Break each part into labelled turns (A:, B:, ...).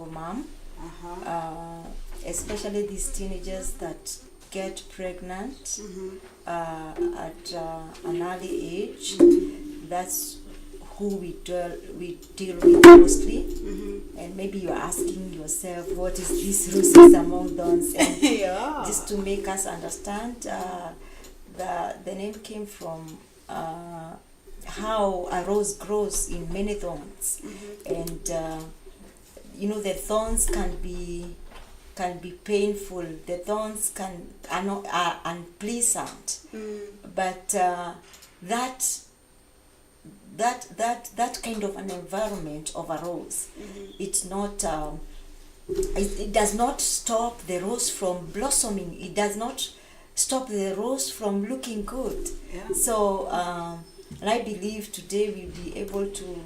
A: single mom,
B: Uh-huh.
A: especially these teenagers that get pregnant
B: Mm-hmm.
A: at an early age. That's who we deal with mostly.
B: Mm-hmm.
A: And maybe you're asking yourself, what is this roses among thorns? And
B: Yeah.
A: just to make us understand, the name came from how a rose grows in many thorns.
B: Mm-hmm.
A: And the thorns can be painful. The thorns are unpleasant. But that kind of an environment of a rose, it's not it does not stop the rose from blossoming. It does not stop the rose from looking good.
B: Yeah.
A: So and I believe today we'll be able to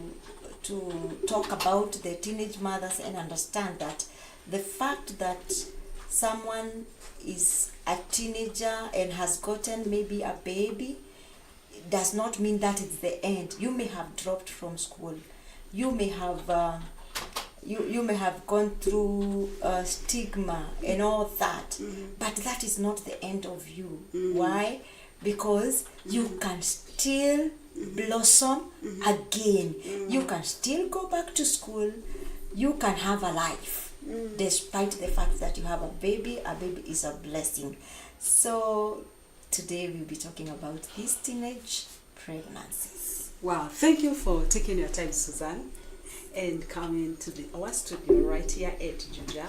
A: talk about the teenage mothers and understand that the fact that someone is a teenager and has gotten maybe a baby does not mean that it's the end. You may have dropped from school. You may have you may have gone through stigma and all that, but that is not the end of you. Why? Because you can still blossom again. You can still go back to school. You can have a life despite the fact that you have a baby. A baby is a blessing. So today we'll be talking about these teenage pregnancies.
B: Wow, thank you for taking your time, Suzanne, and coming to our studio right here at Juja.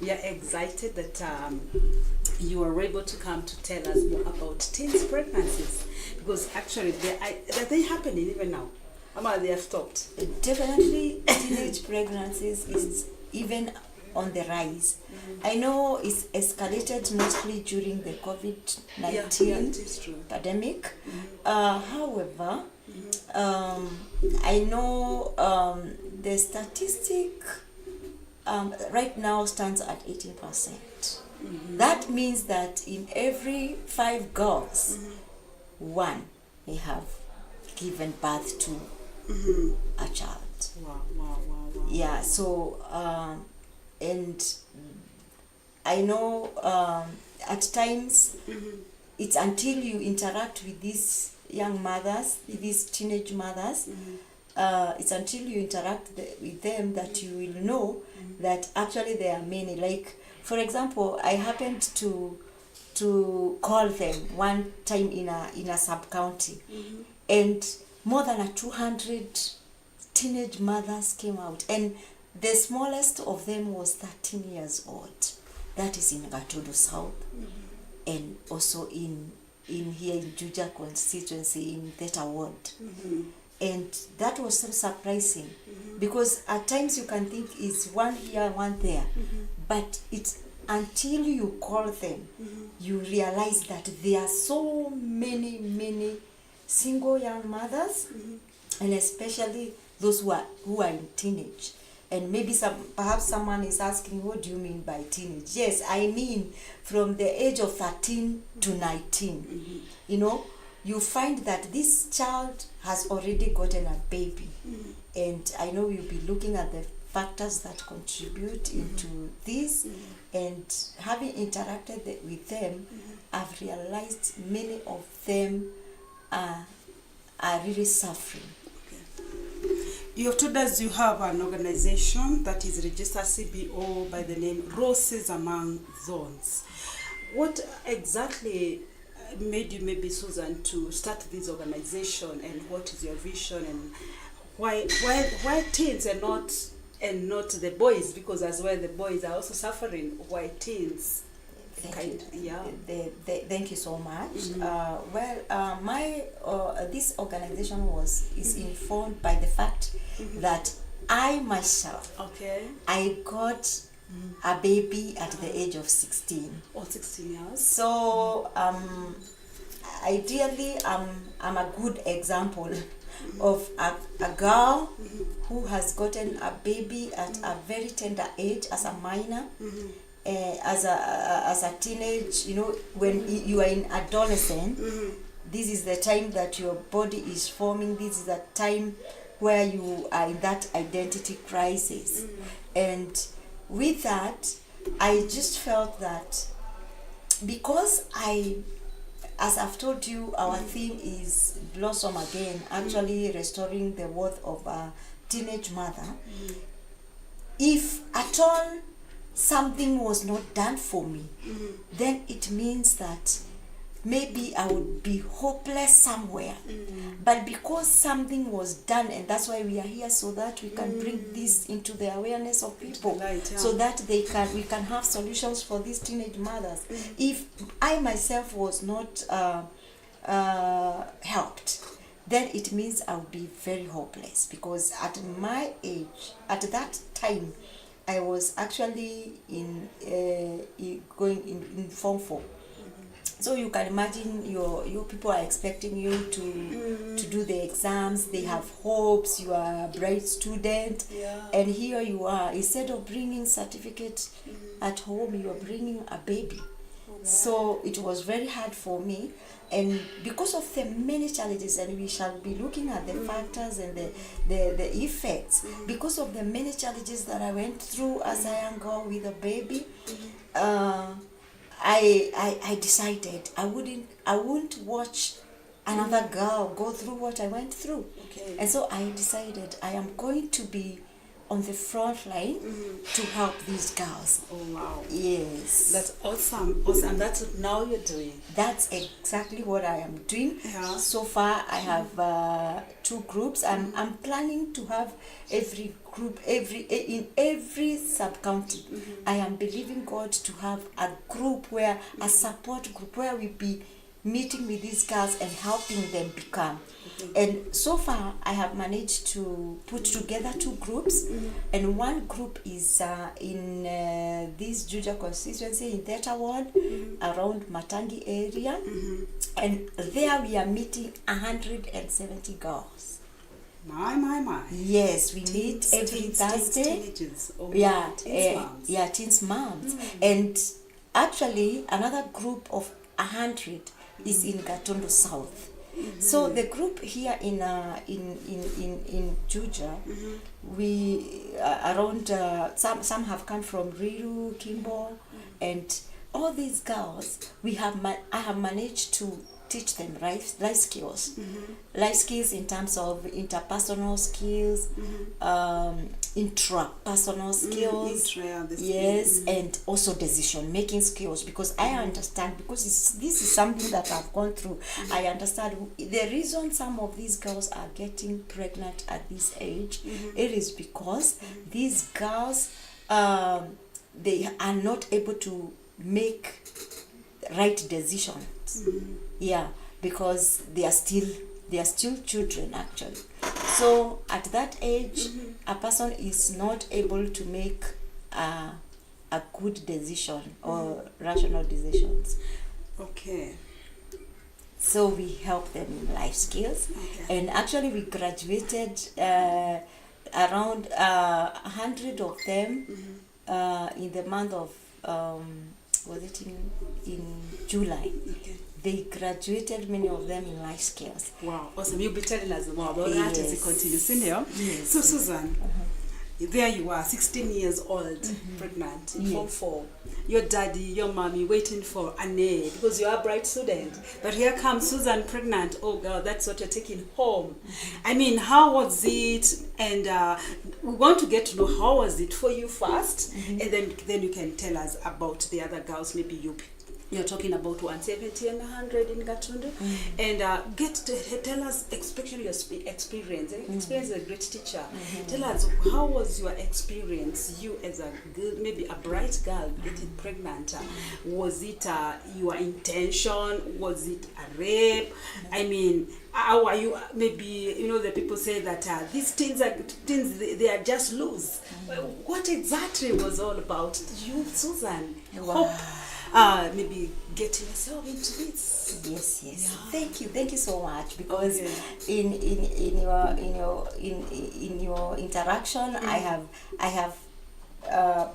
B: We are excited that you are able to come to tell us more about teens pregnancies, because actually they happening even now. They have stopped.
A: Definitely, teenage pregnancies is even on the rise. I know it's escalated mostly during the COVID-19 pandemic. However, I know the statistic right now stands at 18%. That means that in every 5 girls, one may have given birth to a child.
B: Wow.
A: Yeah, so and I know at times it's until you interact with these young mothers, these teenage mothers, it's until you interact with them that you will know that actually there are many. Like, for example, I happened to call them one time in a sub-county, and more than 200 teenage mothers came out, and the smallest of them was 13 years old. That is in Gatodo South, and also in here in Juja constituency in Theta Ward. And that was so surprising, because at times you can think it's one here, one there, but it's until you call them, you realize that there are so many single young mothers, and especially those who are in teenage. And maybe perhaps someone is asking, what do you mean by teenage? Yes, I mean from the age of 13 to 19. You find that this child has already gotten a baby. And I know you'll be looking at the factors that contribute into this. And having interacted with them, I've realized many of them are really suffering.
B: You have told us you have an organization that is registered CBO by the name Roses Among Thorns. What exactly made you, maybe Susan, to start this organization, and what is your vision, and why teens and not the boys? Because as well the boys are also suffering. Why teens?
A: Thank you so much. My this organization is informed by the fact that I myself, I got a baby at the age of 16.
B: Oh, 16 years.
A: So ideally, I'm a good example of a girl who has gotten a baby at a very tender age as a minor. As a teenage, when you are in adolescent, this is the time that your body is forming. This is the time where you are in that identity crisis, and with that, I just felt that because as I've told you, our theme is Blossom Again, actually restoring the worth of a teenage mother. If at all something was not done for me, then it means that maybe I would be hopeless somewhere. But because something was done, and that's why we are here, so that we can bring this into the awareness of people, so that we can have solutions for these teenage mothers. If I myself was not helped, then it means I would be very hopeless, because at my age, at that time, I was actually going in Form 4. So you can imagine your people are expecting you to do the exams. They have hopes. You are a bright student, and here you are. Instead of bringing certificate at home, you are bringing a baby. So it was very hard for me, and because of the many challenges, and we shall be looking at the factors and the effects. Because of the many challenges that I went through as a young girl with a baby, I decided I wouldn't watch another girl go through what I went through. And so I decided I am going to be on the front line to help these girls.
B: Oh wow.
A: Yes.
B: That's awesome. And that's what now you're doing.
A: That's exactly what I am doing.
B: Yeah.
A: So far I have 2 groups. I'm planning to have every group, in every sub-county. I am believing God to have a group, where a support group, where we be meeting with these girls and helping them become. And so far I have managed to put together 2 groups, and one group is in this Juja constituency in Theta Ward, around Matangi area, and there we are meeting 170 girls.
B: My.
A: Yes, we meet every Thursday.
B: Teens
A: Teens moms. And actually another group of 100 is in Gatondo South. So the group here in Juja, we around some have come from Riru, Kimbo, and all these girls I have managed to teach them life skills, life skills in terms of interpersonal skills, intrapersonal skills, and also decision making skills, because I understand, because this is something that I've gone through. I understand the reason some of these girls are getting pregnant at this age. It is because these girls they are not able to make right decisions. Because they are still children actually. So at that age, a person is not able to make a good decision or rational decisions. So we help them in life skills, and actually we graduated around 100 of them in the month of was it in July. They graduated, many of them, in life skills.
B: Wow, awesome. You'll be telling us more about that as we continue. Senior. So Susan, there you are, 16 years old, pregnant, in Form 4. Your daddy, your mommy waiting for an A, because you are a bright student. But here comes Susan pregnant. Oh God, that's what you're taking home. I mean, how was it? And we want to get to know how was it for you first, and then you can tell us about the other girls. Maybe you're talking about 170 and 100 in Gatundu, and get to tell us, especially your experience. Experience is a great teacher. Tell us, how was your experience? You as a girl, maybe a bright girl, getting pregnant. Was it your intention? Was it a rape? I mean, how are you? Maybe the people say that these teens they are just loose. What exactly was all about? You, Susan, hope. Maybe getting yourself into this.
A: Yes. Thank you so much, because in your interaction, I have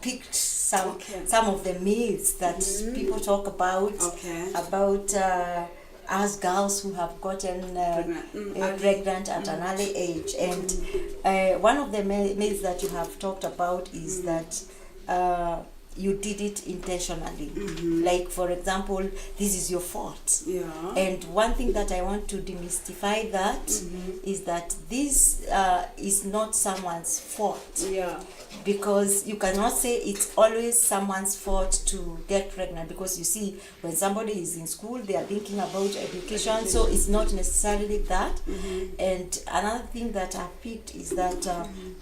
A: picked some of the myths that people talk about us girls who have gotten pregnant at an early age, and one of the myths that you have talked about is that you did it intentionally.
B: Mm-hmm.
A: Like, for example, this is your fault.
B: Yeah.
A: And one thing that I want to demystify that
B: Mm-hmm.
A: is that this is not someone's fault.
B: Yeah.
A: Because you cannot say it's always someone's fault to get pregnant, because you see, when somebody is in school, they are thinking about education, so it's not necessarily that.
B: Mm-hmm.
A: And another thing that I picked is that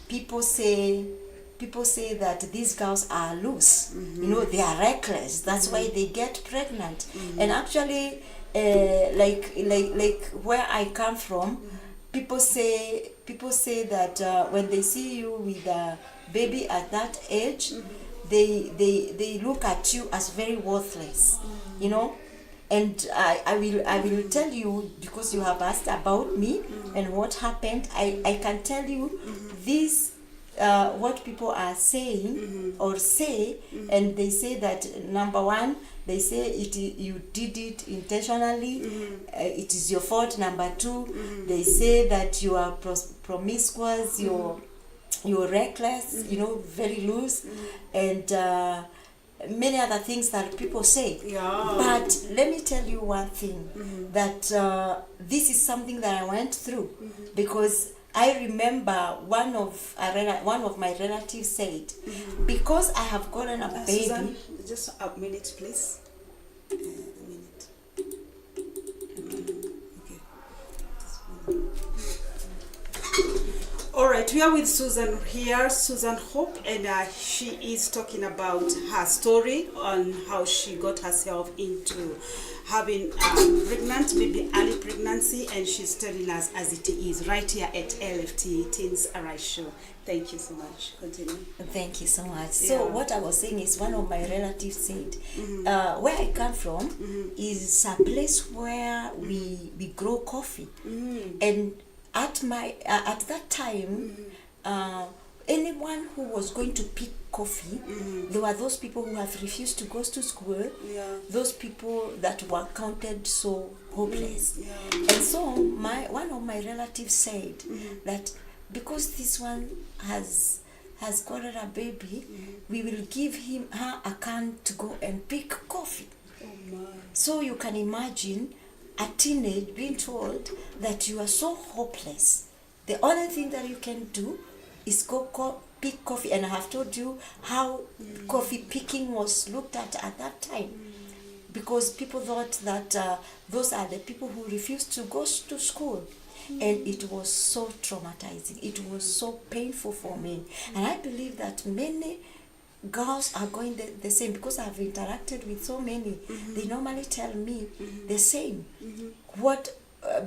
A: people say that these girls are loose. You know, they are reckless, that's why they get pregnant. And actually, like where I come from, people say that when they see you with a baby at that age, they look at you as very worthless, you know. And I will tell you, because you have asked about me and what happened. I can tell you this, what people are saying or say, and they say that, number one, they say you did it intentionally, it is your fault. Number two, they say that you are promiscuous, you're reckless, you know, very loose, and many other things that people say.
B: Yeah.
A: But let me tell you one thing, that this is something that I went through, because I remember one of my relatives said, because I have gotten a baby.
B: Susan, just a minute, please. A minute. Okay. All right, we are with Susan here, Susan Hope, and she is talking about her story on how she got herself into having pregnant, maybe early pregnancy, and she's telling us as it is right here at LFT Teens Arise Show. Thank you so much. Continue.
A: Thank you so much.
B: Yeah.
A: So what I was saying is, one of my relatives said, where I come from is a place where we grow coffee, and at that time, anyone who was going to pick coffee, there were those people who have refused to go to school, those people that were counted so hopeless. And so one of my relatives said that because this one has gotten a baby, we will give her a can to go and pick coffee.
B: Oh my.
A: So you can imagine a teenage being told that you are so hopeless. The only thing that you can do is go pick coffee. And I have told you how coffee picking was looked at that time, because people thought that those are the people who refused to go to school. And it was so traumatizing. It was so painful for me. And I believe that many girls are going the same, because I've interacted with so many. They normally tell me the same.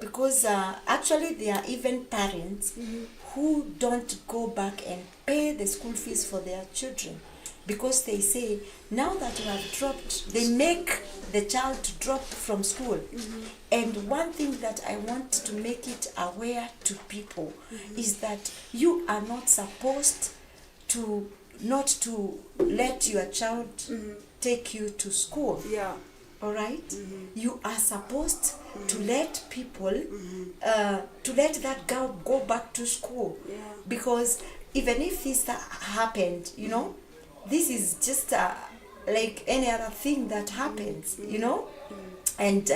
A: Because actually there are even parents who don't go back and pay the school fees for their children, because they say, now that you have dropped, they make the child to drop from school. And one thing that I want to make it aware to people is that you are not supposed to not to let your child take you to school.
B: Yeah.
A: All right? You are supposed to let people, to let that girl go back to school.
B: Yeah.
A: Because even if this happened, you know, this is just like any other thing that happens, you know? And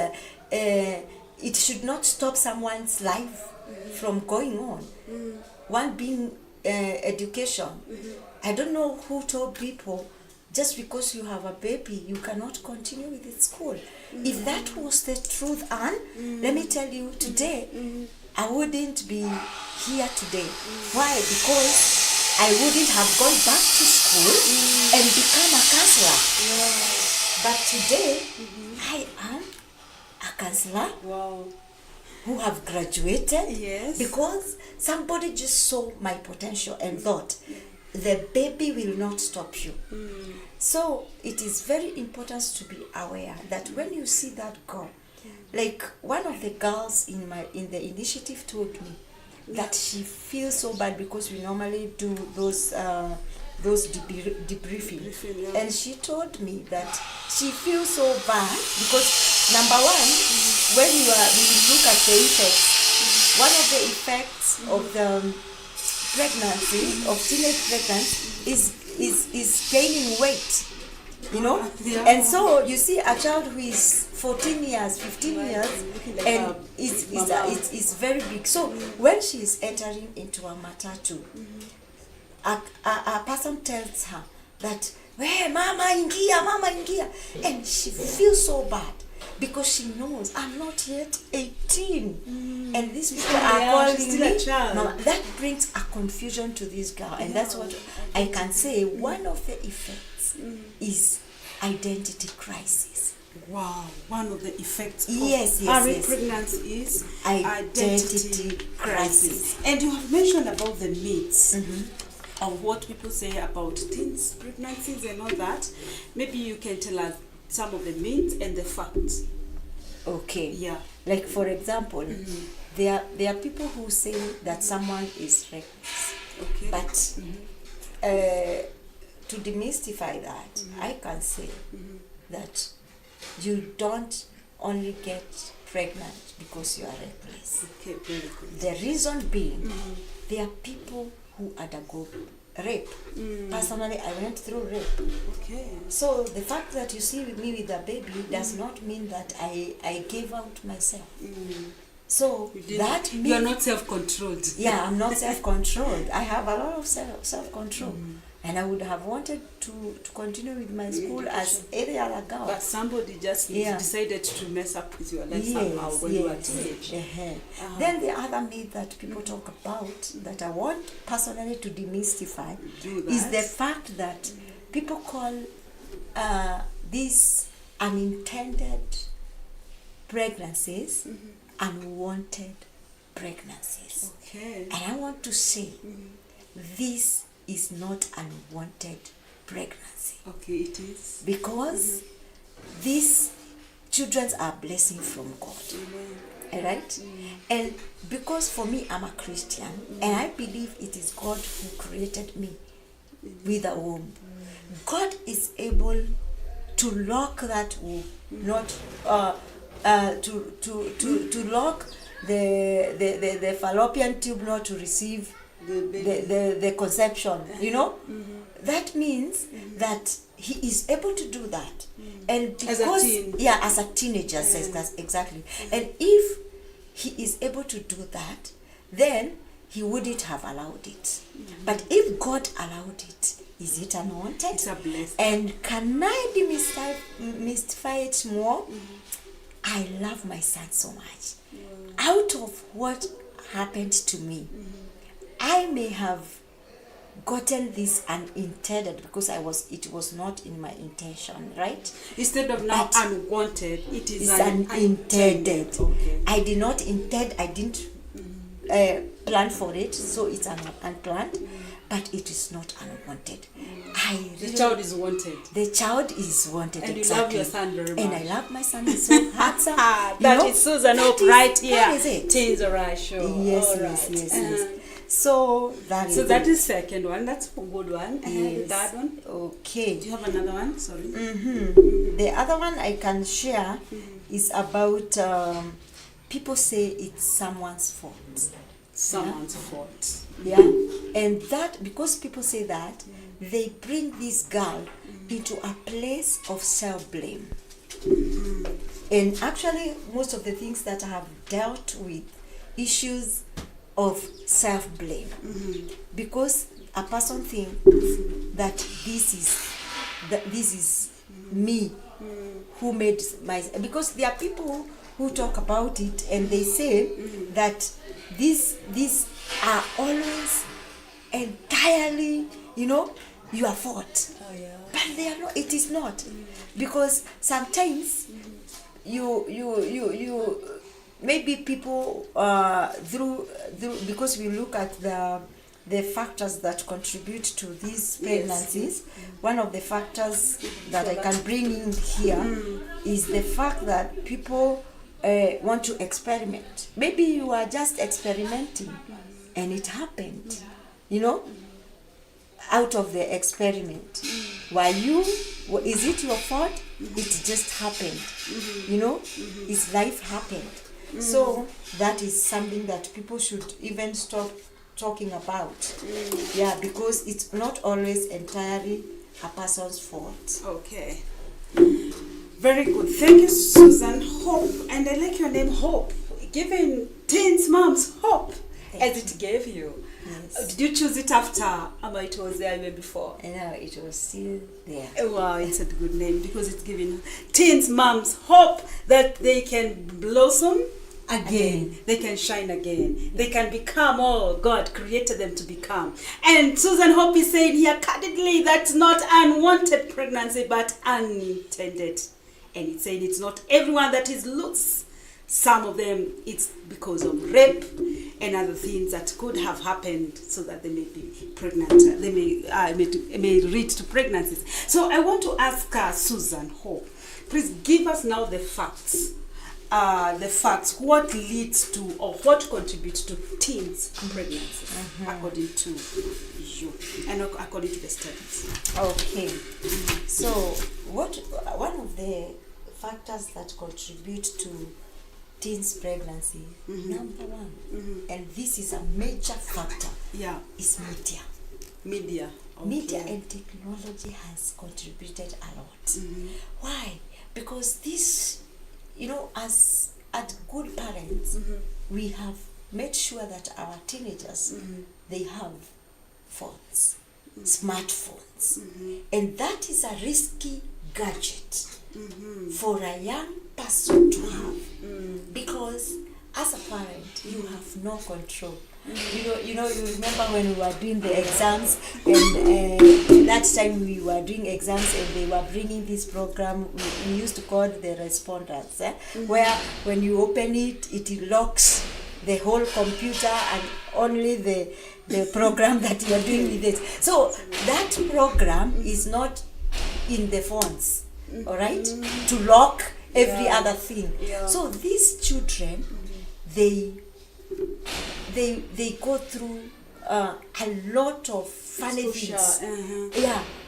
A: it should not stop someone's life from going on. One being education. I don't know who told people, just because you have a baby, you cannot continue with the school. If that was the truth, Anne, let me tell you, today, I wouldn't be here today. Why? Because I wouldn't have gone back to school and become a counselor. But today, I am a counselor.
B: Wow.
A: Who have graduated.
B: Yes.
A: Because somebody just saw my potential and thought, the baby will not stop you. So it is very important to be aware that when you see that girl, like one of the girls in the initiative told me that she feels so bad, because we normally do those debriefing, and she told me that she feels so bad because, number one, when we look at the effects, one of the effects of the pregnancy, of teenage pregnancy, is is gaining weight, you know.
B: Yeah.
A: And so you see a child who is 14 years, 15 years,
B: Looking like
A: and
B: a
A: it's
B: big mama.
A: it's very big. So when she is entering into a matatu, a person tells her that, hey, mama ingia, and she feels so bad because she knows I'm not yet 18, and these people are calling
B: she's still
A: me
B: a child.
A: mama. That brings a confusion to this girl, and that's what I can say. One of the effects is identity crisis.
B: Wow, one of the effects
A: Yes,
B: of
A: yes,
B: early
A: yes.
B: pregnancy is
A: Identity crisis.
B: And you have mentioned about the myths of what people say about teens pregnancies and all that. Maybe you can tell us some of the myths and the facts.
A: Okay.
B: Yeah.
A: Like for example, there are people who say that someone is reckless,
B: Okay.
A: but to demystify that, I can say that you don't only get pregnant because you are reckless.
B: Okay, very good.
A: The reason being, there are people who undergo rape. Personally, I went through rape.
B: Okay.
A: So the fact that you see me with a baby does not mean that I gave out myself. So that means
B: you are not self-controlled.
A: yeah, I'm not self-controlled. I have a lot of self-control. And I would have wanted to continue with my school as any other girl.
B: But somebody just decided to mess up with your life somehow when you were a teenage.
A: Then the other myth that people talk about that I want personally to demystify is the fact that people call these unintended pregnancies unwanted pregnancies.
B: Okay.
A: And I want to say this is not unwanted pregnancy.
B: Okay, it is.
A: Because these children are a blessing from God. Alright? And because for me, I'm a Christian, and I believe it is God who created me with a womb. God is able to lock that womb, not to lock the fallopian tube, not to receive the conception, you know. That means that he is able to do that, and because as a teenager, exactly. And if he is able to do that, then he wouldn't have allowed it. But if God allowed it, is it unwanted?
B: It's a blessing.
A: And can I demystify it more? I love my son so much. Out of what happened to me, I may have gotten this unintended because it was not in my intention, right?
B: Instead of now unwanted, it is
A: unintended.
B: Okay.
A: I did not intend, I didn't plan for it, so it's unplanned, but it is not unwanted.
B: The child is wanted.
A: The child is wanted,
B: and
A: exactly.
B: You love your son very much.
A: And I love my son, he's so handsome.
B: That is Susan Hope right here.
A: That is it.
B: Teens Alright show.
A: Yes. So that
B: is second one. That's a good one.
A: Yes.
B: The third one.
A: Okay.
B: Do you have another one? Sorry.
A: The other one I can share is about people say it's someone's fault.
B: Someone's fault.
A: Yeah. And that, because people say that, they bring this girl into a place of self-blame. And actually, most of the things that I have dealt with, issues of self-blame, because a person thinks that this is me who made because there are people who talk about it and they say that these are always entirely, your fault. But they are not. It is not, because sometimes you maybe people through because we look at the factors that contribute to these pregnancies. One of the factors that I can bring in here is the fact that people want to experiment. Maybe you are just experimenting and it happened, out of the experiment. Is it your fault? It just happened, It's life happened. So that is something that people should even stop talking about. Yeah, because it's not always entirely a person's fault.
B: Okay. Very good. Thank you, Susan. Hope, and I like your name, Hope. Giving teens moms hope as it gave you.
A: Yes.
B: Did you choose it after it was there even before?
A: And now it was still there.
B: Wow, it's a good name because it's giving teens moms hope that they can blossom again. They can shine again. They can become all God created them to become. And Susan Hope is saying here candidly that's not unwanted pregnancy but unintended. And it's saying it's not everyone that is loose. Some of them it's because of rape and other things that could have happened so that they may be pregnant. They may lead to pregnancies. So I want to ask Susan Hope, please give us now the facts. What leads to or what contributes to teens pregnancies according to you and according to the studies.
A: Okay. So one of the factors that contribute to teens pregnancy, number one, and this is a major factor, is media.
B: Media. Okay.
A: Media and technology has contributed a lot. Why? Because this, as good parents, we have made sure that our teenagers, they have phones, smartphones, and that is a risky gadget for a young person to have, because as a parent you have no control. You remember when we were doing the exams, and that time we were doing exams and they were bringing this program we used to call the responders, where when you open it, it locks the whole computer and only the program that you are doing with it. So that program is not in the phones, all right, to lock every other thing. So these children, they go through a lot of funny things.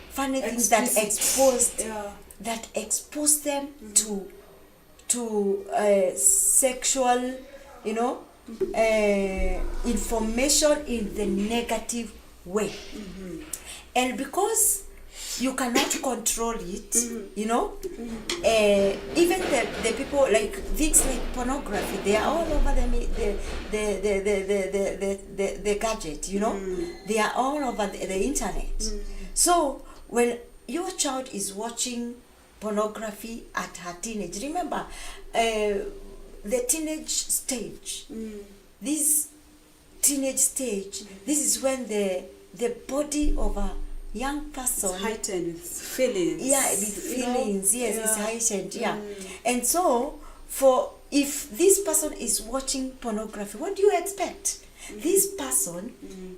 A: Funny things that expose them to sexual, information in the negative way. And because you cannot control it, even the people, like things like pornography, they are all over the gadget, they are all over the internet. So when your child is watching pornography at her teenage, remember the teenage stage, this teenage stage, this is when the body of a young person
B: it's heightened with feelings.
A: With feelings, it's heightened, And so if this person is watching pornography, what do you expect? This person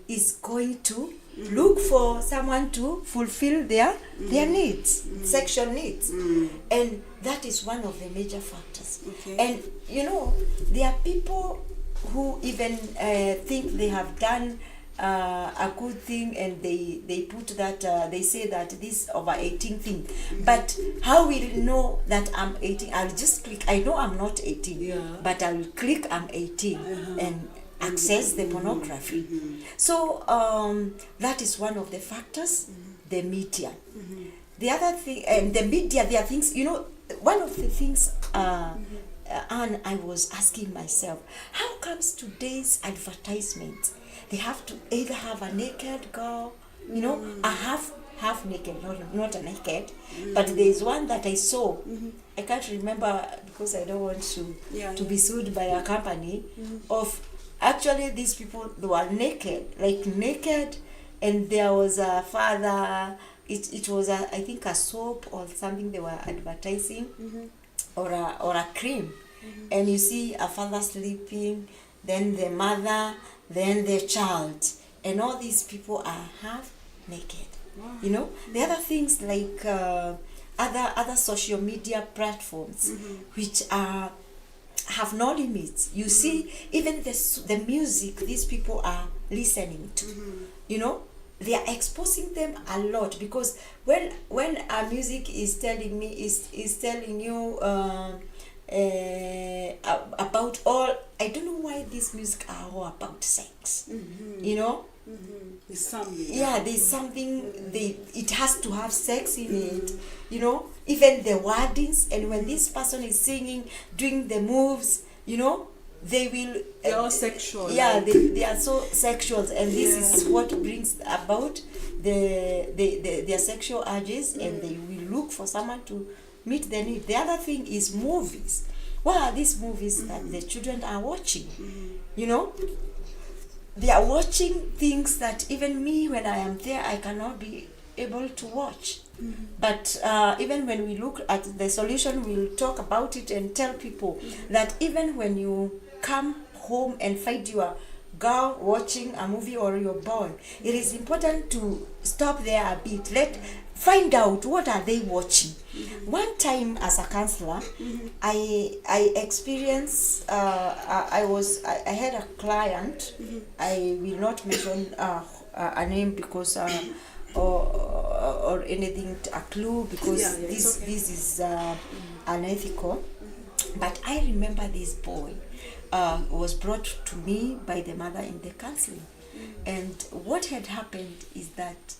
A: is going to look for someone to fulfill their needs, sexual needs. And that is one of the major factors. And there are people who even think they have done a good thing, and they put that they say that this over 18 thing. But how will you know that I'm 18? I'll just click. I know I'm not 18, but I'll click I'm 18 and access the pornography. So that is one of the factors. The media. The other thing, and the media, there are things, one of the things and I was asking myself, how comes today's advertisement, they have to either have a naked girl, a half naked, not a naked, but there is one that I saw. I can't remember because I don't want to be sued by a company. Of actually these people, they were naked, and there was a father. It was I think a soap or something they were advertising, or a cream, and you see a father sleeping, then the mother, then the child, and all these people are half naked. Wow. The other things like other social media platforms, which have no limits. You see, even the music these people are listening to, they are exposing them a lot, because when a music is telling you about all I don't know why these music are all about sex.
B: Mm-hmm.
A: You know?
B: Mm-hmm. There's something.
A: Yeah, there's something, it has to have sex in it, you know, even the wordings. And when this person is singing, doing the moves, you know, they're
B: all sexual.
A: Yeah,
B: like.
A: they are so sexual, and this is what brings about their sexual urges, and they will look for someone to meet their need. The other thing is movies. What are these movies that the children are watching? You know, they are watching things that even me, when I am there, I cannot be able to watch. But even when we look at the solution, we'll talk about it and tell people that even when you come home and find your girl watching a movie or your boy, it is important to stop there a bit. Find out what are they watching. One time as a counselor, I experienced, I had a client, I will not mention a name because or anything, a clue, because this is unethical. But I remember this boy was brought to me by the mother in the counseling, and what had happened is that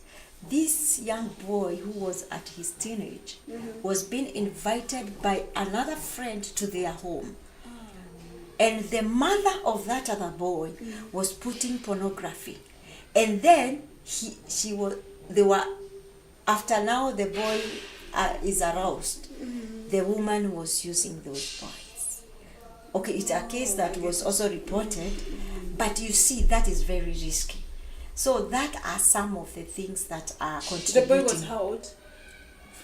A: this young boy who was at his teenage was being invited by another friend to their home. And the mother of that other boy was putting pornography. And then they were, after now the boy is aroused, the woman was using those boys. Okay, it's a case that was also reported, but you see, that is very risky. So that are some of the things that are contributing.
B: The boy was how old?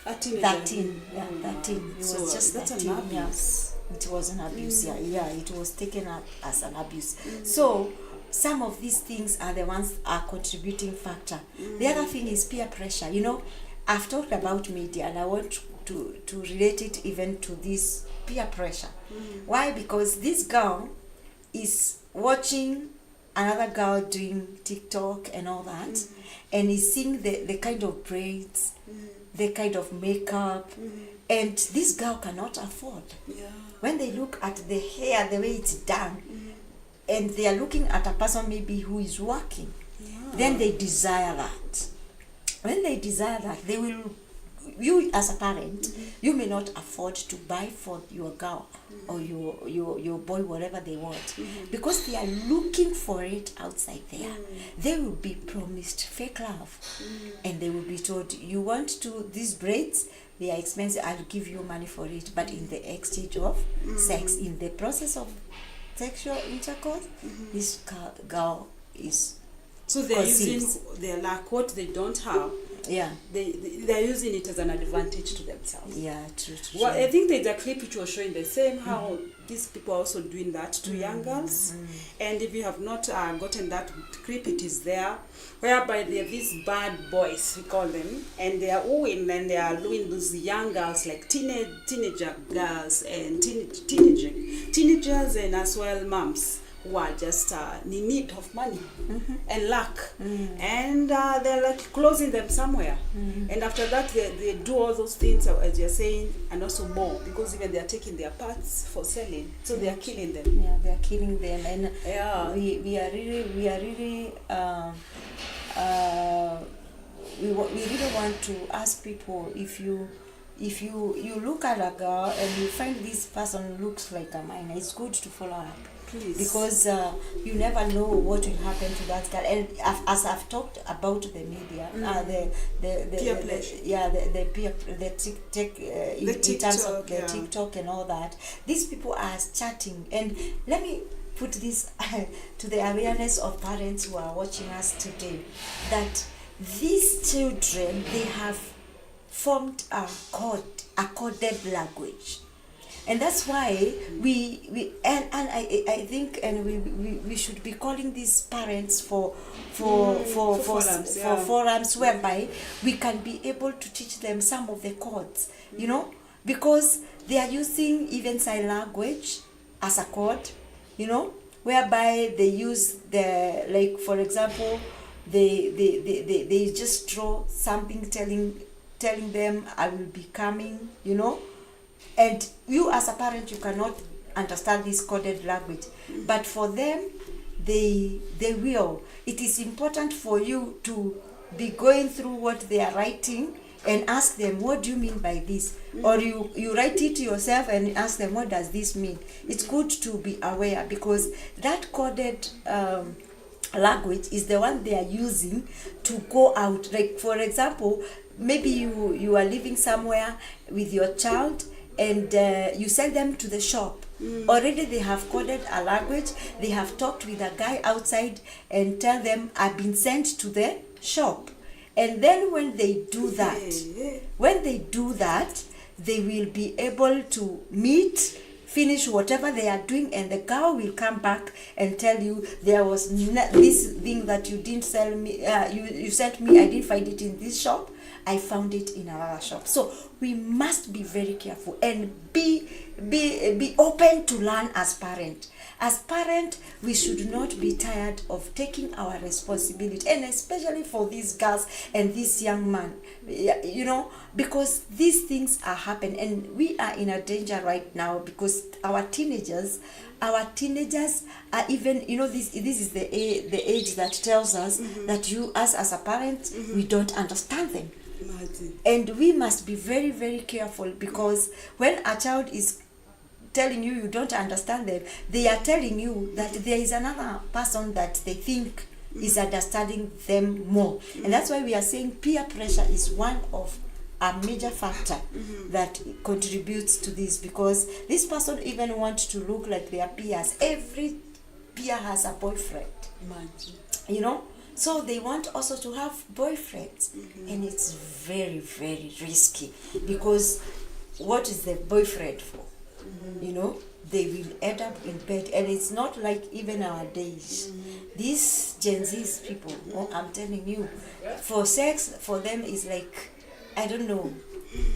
B: 13.
A: 13, yeah, 13. It was
B: So
A: just
B: that's
A: 13.
B: an abuse.
A: Yeah. It was an abuse, yeah, it was taken up as an abuse. So some of these things are the ones are contributing factor. The other thing is peer pressure. You know, I've talked about media, and I want to relate it even to this peer pressure. Why? Because this girl is watching another girl doing TikTok and all that, and is seeing the kind of braids, the kind of makeup, and this girl cannot afford. When they look at the hair, the way it's done, and they are looking at a person maybe who is working, then they desire that. When they desire that, they will, you as a parent, you may not afford to buy for your girl or your boy whatever they want, because they are looking for it outside there. They will be promised fake love, and they will be told, you want to these braids, they are expensive, I'll give you money for it. But in the exchange of sex, in the process of sexual intercourse, this girl is
B: So they're
A: conceives.
B: using their lack, what they don't have,
A: Yeah,
B: they're using it as an advantage to themselves.
A: yeah, true.
B: Well, I think there's a clip which was showing the same how these people are also doing that to young girls. And if you have not gotten that clip, it is there, whereby they are these bad boys, we call them, and they are wooing and they are doing those young girls, like teenager girls and teenagers, and as well moms who are just in need of money and luck, and they're like closing them somewhere, and after that they do all those things as you're saying, and also more, because even they are taking their parts for selling, so they are killing them.
A: Yeah, they are killing them, and we really want to ask people, if you look at a girl and you find this person looks like a minor, it's good to follow up.
B: Please.
A: Because you never know what will happen to that girl. And as I've talked about the media, the
B: peer pressure.
A: the peer, the TikTok, in terms of the TikTok and all that, these people are chatting. And let me put this to the awareness of parents who are watching us today, that these children, they have formed a coded language. And that's why I think we should be calling these parents for forums whereby we can be able to teach them some of the codes, you know, because they are using even sign language as a code, you know, whereby they use the, like, for example, they just draw something telling them, I will be coming, you know. And you as a parent, you cannot understand this coded language. But for them, they will. It is important for you to be going through what they are writing and ask them, what do you mean by this? Or you write it yourself and ask them, what does this mean? It's good to be aware, because that coded language is the one they are using to go out. Like, for example, maybe you are living somewhere with your child, and you send them to the shop. Already they have coded a language. They have talked with a guy outside and tell them, I've been sent to the shop. And then when they do that, they will be able to meet, finish whatever they are doing, and the girl will come back and tell you, there was this thing that you didn't sell me, you sent me, I didn't find it in this shop, I found it in another shop. So we must be very careful and be open to learn as parent. As parent, we should not be tired of taking our responsibility, and especially for these girls and this young man, you know, because these things are happening, and we are in a danger right now, because our teenagers are even, you know, this is the age that tells us that you, as a parent, we don't understand them. And we must be very, very careful, because when a child is telling you don't understand them, they are telling you that there is another person that they think is understanding them more. And that's why we are saying peer pressure is one of a major factor that contributes to this, because this person even wants to look like their peers. Every peer has a boyfriend, you know, so they want also to have boyfriends. And it's very, very risky, because what is the boyfriend for? You know, they will end up in bed. And it's not like even our days. These Gen Z's people, I'm telling you, for sex, for them is like, I don't know.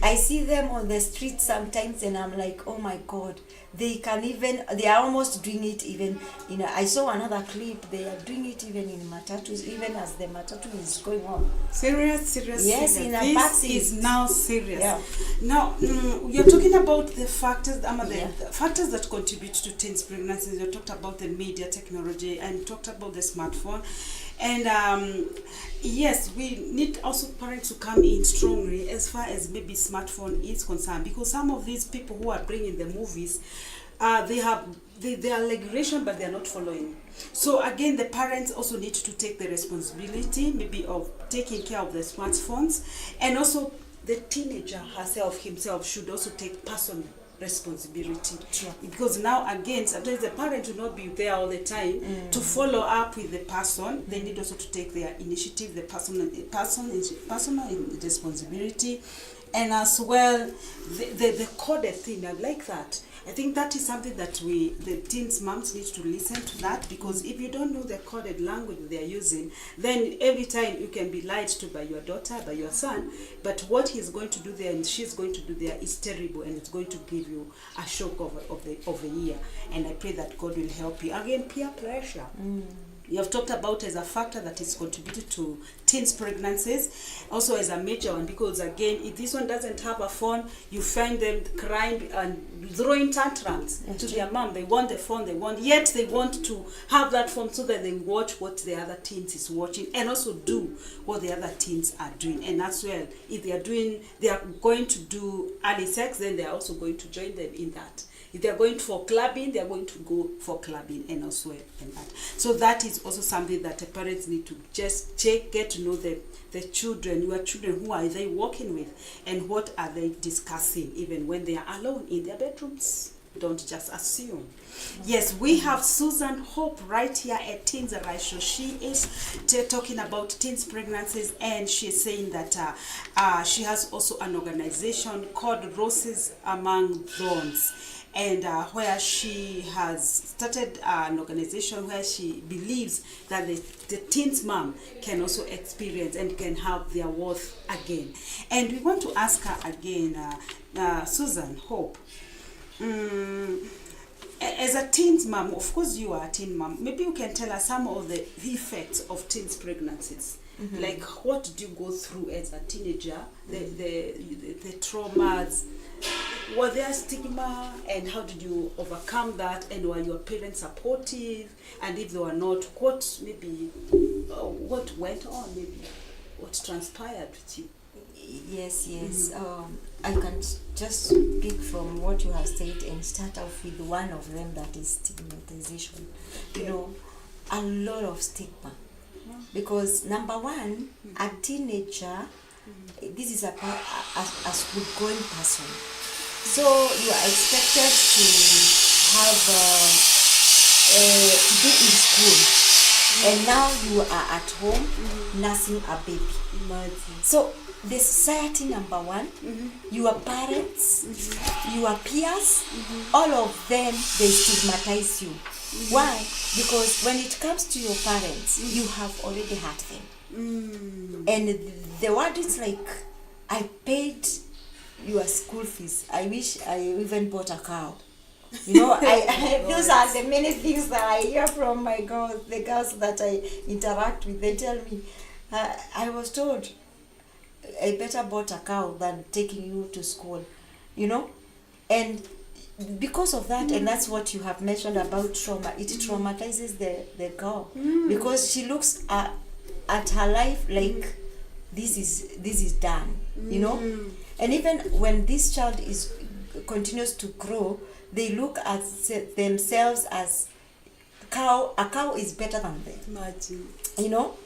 A: I see them on the street sometimes, and I'm like, oh my God, they are almost doing it even, you know, I saw another clip, they are doing it even in matatus, even as the matatu is going on.
B: Serious?
A: Yes,
B: serious.
A: in a bus
B: is now serious.
A: Yeah.
B: Now, you're talking about the factors, the factors that contribute to teens pregnancies. You talked about the media technology, and talked about the smartphone. And yes, we need also parents to come in strongly as far as maybe smartphone is concerned, because some of these people who are bringing the movies, they are regulation, but they are not following. So again, the parents also need to take the responsibility maybe of taking care of the smartphones, and also the teenager himself should also take personal responsibility.
A: Sure.
B: Because now again, sometimes the parent will not be there all the time to follow up with the person. They need also to take their initiative, the personal responsibility, and as well the coded thing. I like that. I think that is something that the teens moms need to listen to that, because if you don't know the coded language they are using, then every time you can be lied to by your daughter, by your son, but what he's going to do there and she's going to do there is terrible, and it's going to give you a shock of the year. And I pray that God will help you. Again, peer pressure. You have talked about as a factor that is contributed to teens pregnancies, also as a major one, because again, if this one doesn't have a phone, you find them crying and throwing tantrums to their mom. They want the phone, yet they want to have that phone so that they watch what the other teens is watching, and also do what the other teens are doing. And as well, if they are going to do early sex, then they are also going to join them in that. If they are going for clubbing, they are going to go for clubbing, and also and that. So that is also something that the parents need to just get to know the children, your children, who are they working with, and what are they discussing, even when they are alone in their bedrooms. Don't just assume. Yes, we have Susan Hope right here at Teens Arise Show. She is talking about teens pregnancies, and she's saying that she has also an organization called Roses Among Thorns, and where she has started an organization where she believes that the teens mom can also experience and can have their worth again. And we want to ask her again, Susan Hope, as a teens mom, of course you are a teen mom, maybe you can tell us some of the effects of teens pregnancies. Like, what did you go through as a teenager, the traumas, were there stigma, and how did you overcome that, and were your parents supportive? And if they were not, what maybe what went on, maybe what transpired with you?
A: Yes. I can just speak from what you have said and start off with one of them, that is stigmatization. You know, a lot of stigma. Because number one, a teenager, this is a school-going person. So you are expected to have to be in school, and now you are at home nursing a baby. So the society, number one, your parents, your peers, all of them, they stigmatize you. Why? Because when it comes to your parents, you have already had them. And the word is like, I paid your school fees. I wish I even bought a cow. You know, those are the many things that I hear from my girls, the girls that I interact with. They tell me, I was told I better bought a cow than taking you to school, you know. And because of that, and that's what you have mentioned about trauma, it traumatizes the girl, because she looks at her life like this is done, you know. And even when this child continues to grow, they look at themselves as a cow is better than them.
B: Imagine.
A: You know,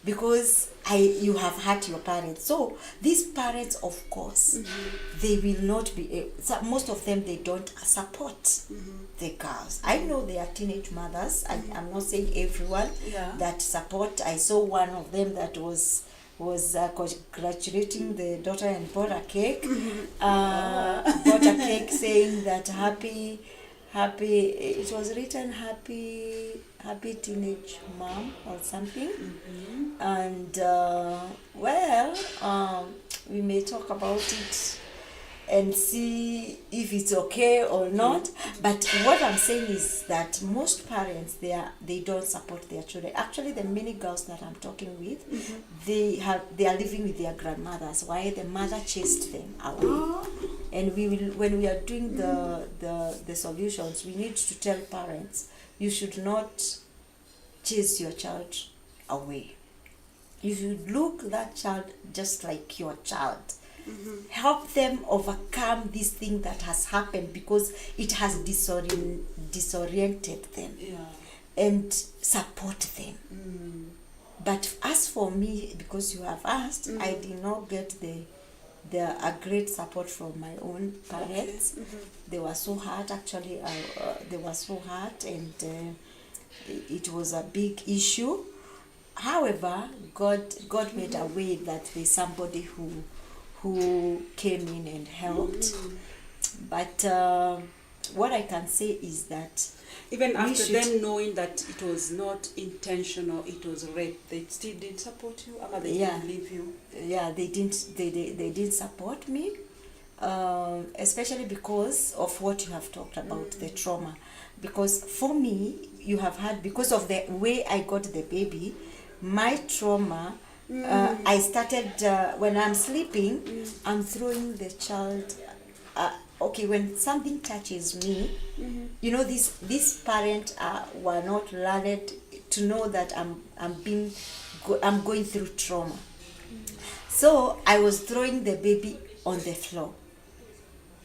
A: because you have hurt your parents. So these parents, of course, they will not be most of them, they don't support the girls. I know they are teenage mothers. I'm not saying everyone that support. I saw one of them that was congratulating the daughter and bought a cake. Bought a cake saying that happy, it was written happy teenage mom or something. And we may talk about it and see if it's okay or not. But what I'm saying is that most parents, they don't support their children. Actually, the many girls that I'm talking with, they are living with their grandmothers. Why? The mother chased them away. And when we are doing the solutions, we need to tell parents, you should not chase your child away. You should look that child just like your child. Help them overcome this thing that has happened, because it has disoriented them, and support them. But as for me, because you have asked, I did not get a great support from my own parents. They were so hurt, actually. They were so hurt, and it was a big issue. However, God made a way that there's somebody who came in and helped. But what I can say is that
B: even after them knowing that it was not intentional, it was rape, they still didn't support you, or they didn't leave you?
A: Yeah, they didn't support me, especially because of what you have talked about, the trauma. Because for me, you have had, because of the way I got the baby, my trauma, I started, when I'm sleeping, I'm throwing the child. Okay, when something touches me, you know, these parents were not learned to know that I'm going through trauma. So I was throwing the baby on the floor.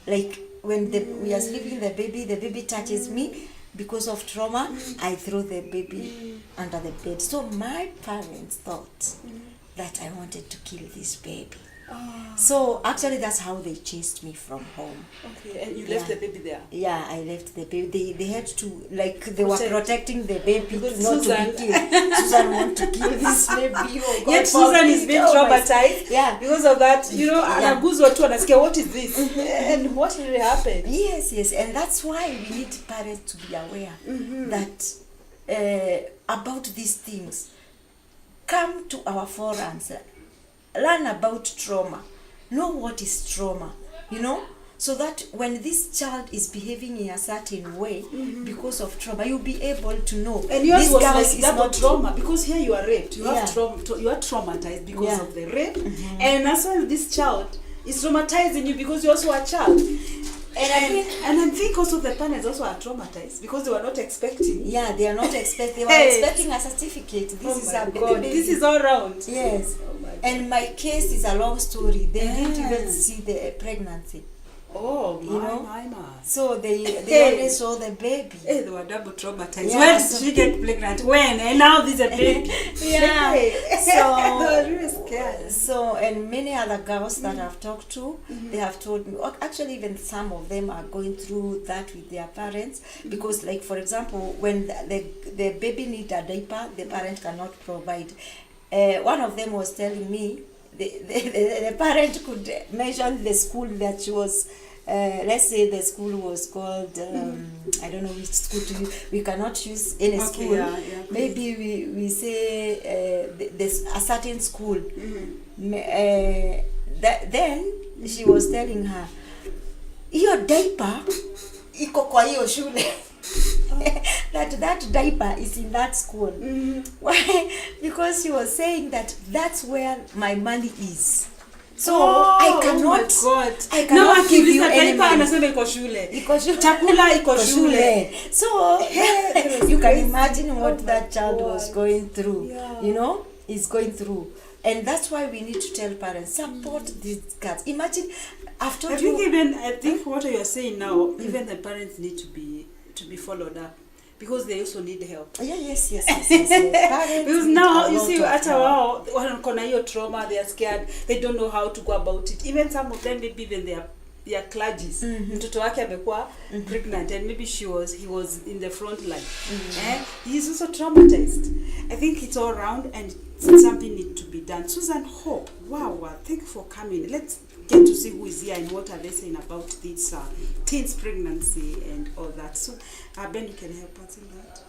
A: Like when we are sleeping, the baby touches me. Because of trauma, I threw the baby under the bed. So my parents thought that I wanted to kill this baby. So actually that's how they chased me from home.
B: Okay, and you left the baby there?
A: Yeah, I left the baby. They had to, like, they were protecting the baby not
B: Susan.
A: to be killed. Susan wanted to kill this baby. Oh, God,
B: yet Susan is being traumatized.
A: Yeah.
B: Because of that, you know, anaguzwa tu anasikia, what is this? And what really happened?
A: Yes. And that's why we need parents to be aware that about these things. Come to our forums. Learn about trauma. Know what is trauma, you know, so that when this child is behaving in a certain way because of trauma, you'll be able to know.
B: And yours was like double trauma, because here you are raped. You have you are traumatized because of the rape, and as well this child is traumatizing you because you're also a child. And I think also the parents also are traumatized because they were not expecting.
A: Yeah, they are not expecting. They were expecting a certificate. This is a
B: God.
A: baby.
B: This is all round.
A: Yes.
B: Oh my God.
A: And my case is a long story. They didn't even see the pregnancy.
B: Oh,
A: you know.
B: my.
A: So they only saw the baby.
B: Hey, they were double traumatized.
A: Yeah,
B: When did she get pregnant? When? And now this is a baby.
A: Yeah.
B: So they were really scared.
A: So, and many other girls that I've talked to, they have told me, actually even some of them are going through that with their parents, because like for example, when the baby need a diaper, the parent cannot provide. One of them was telling me the parent could mention the school that she was, let's say the school was called, I don't know which school to use. We cannot use any school.
B: Yeah,
A: maybe we say there's a certain school. Then she was telling her, hiyo diaper iko kwa hiyo shule. that diaper is in that school. Why? Because she was saying that that's where my money is. So I cannot.
B: Oh my God.
A: I cannot give you any
B: diaper.
A: money.
B: Anasema iko shule.
A: Iko shule.
B: Chakula iko shule.
A: So you can imagine what that child was going through.
B: Yeah.
A: You know, is going through. And that's why we need to tell parents, support these kids. Imagine, I've told you.
B: I think what you are saying now, even the parents need to be followed up, because they also need help.
A: Yeah, yes. Parents
B: because
A: need
B: now
A: a
B: you
A: lot
B: see
A: of
B: hata
A: help.
B: wao wanaona hiyo trauma, they are scared, they don't know how to go about it. Even some of them, maybe even they are clergies. Mtoto wake amekuwa pregnant and maybe he was in the front line. He is also traumatized. I think it's all around and something needs to be done. Susan Hope, wow, thank you for coming. Let's get to see who is here and what are they saying about this teens pregnancy and all that. So Ben, you can help us in that.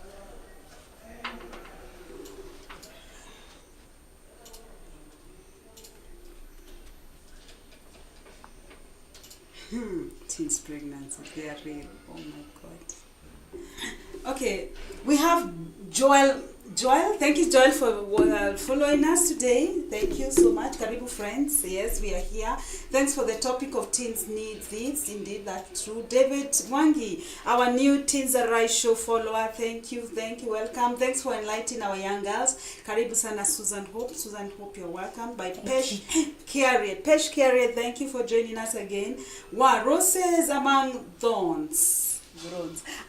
B: Teens pregnancy, they are real. Oh my God. Okay, we have Joel, thank you Joel for following us today. Thank you so much. Karibu friends. Yes, we are here. Thanks for the topic of teens needs this. Indeed, that's true. David Wangi, our new Teens Arise show follower. Thank you. Welcome. Thanks for enlightening our young girls. Karibu sana Susan Hope, you're welcome. By Pesh Carrier, thank you for joining us again. Wow, roses among thorns.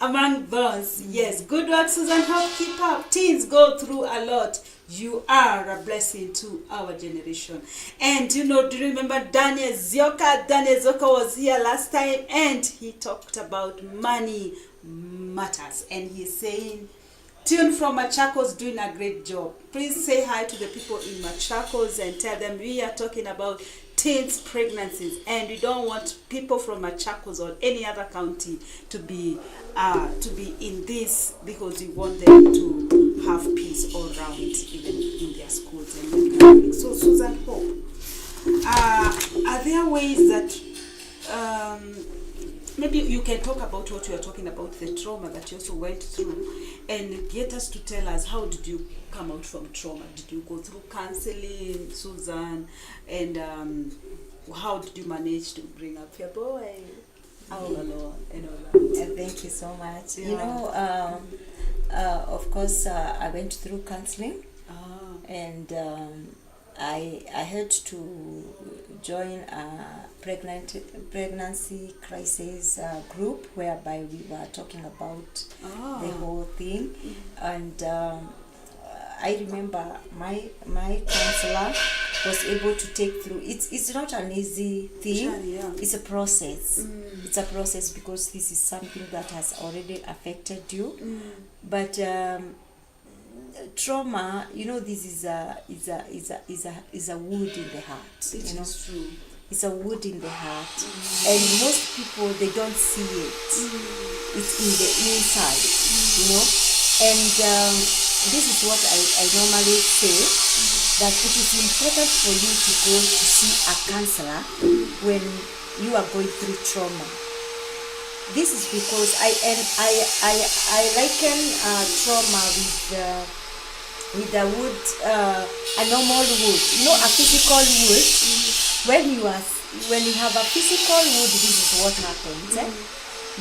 B: Among those, yes, good work Susan Hope, keep up. Teens go through a lot. You are a blessing to our generation. And do you remember Daniel Zioka? Daniel Zioka was here last time and he talked about money matters, and he's saying Tune from Machakos doing a great job. Please say hi to the people in Machakos and tell them we are talking about teens pregnancies, and we don't want people from Machakos or any other county to be in this, because we want them to have peace all around, even in their schools and so Susan Hope, are there ways that maybe you can talk about what you are talking about, the trauma that you also went through, and get us to tell us, how did you come out from trauma? Did you go through counseling, Susan? And how did you manage to bring up your boy all alone and all that?
A: Thank you so much.
B: Yeah.
A: Of course, I went through counseling, and I had to join a pregnancy crisis group, whereby we were talking about the whole thing. And I remember my counselor was able to take through. It's not an easy thing.
B: Yeah.
A: It's a process. It's a process, because this is something that has already affected you. But trauma, this is a wound in the heart.
B: It is true.
A: It's a wound in the heart, and most people, they don't see it. It's in the inside, And this is what I normally say, that it is important for you to go to see a counselor when you are going through trauma. This is because I liken trauma with a wood, a normal wood, a physical wood. When you are when you have a physical wound, this is what happens.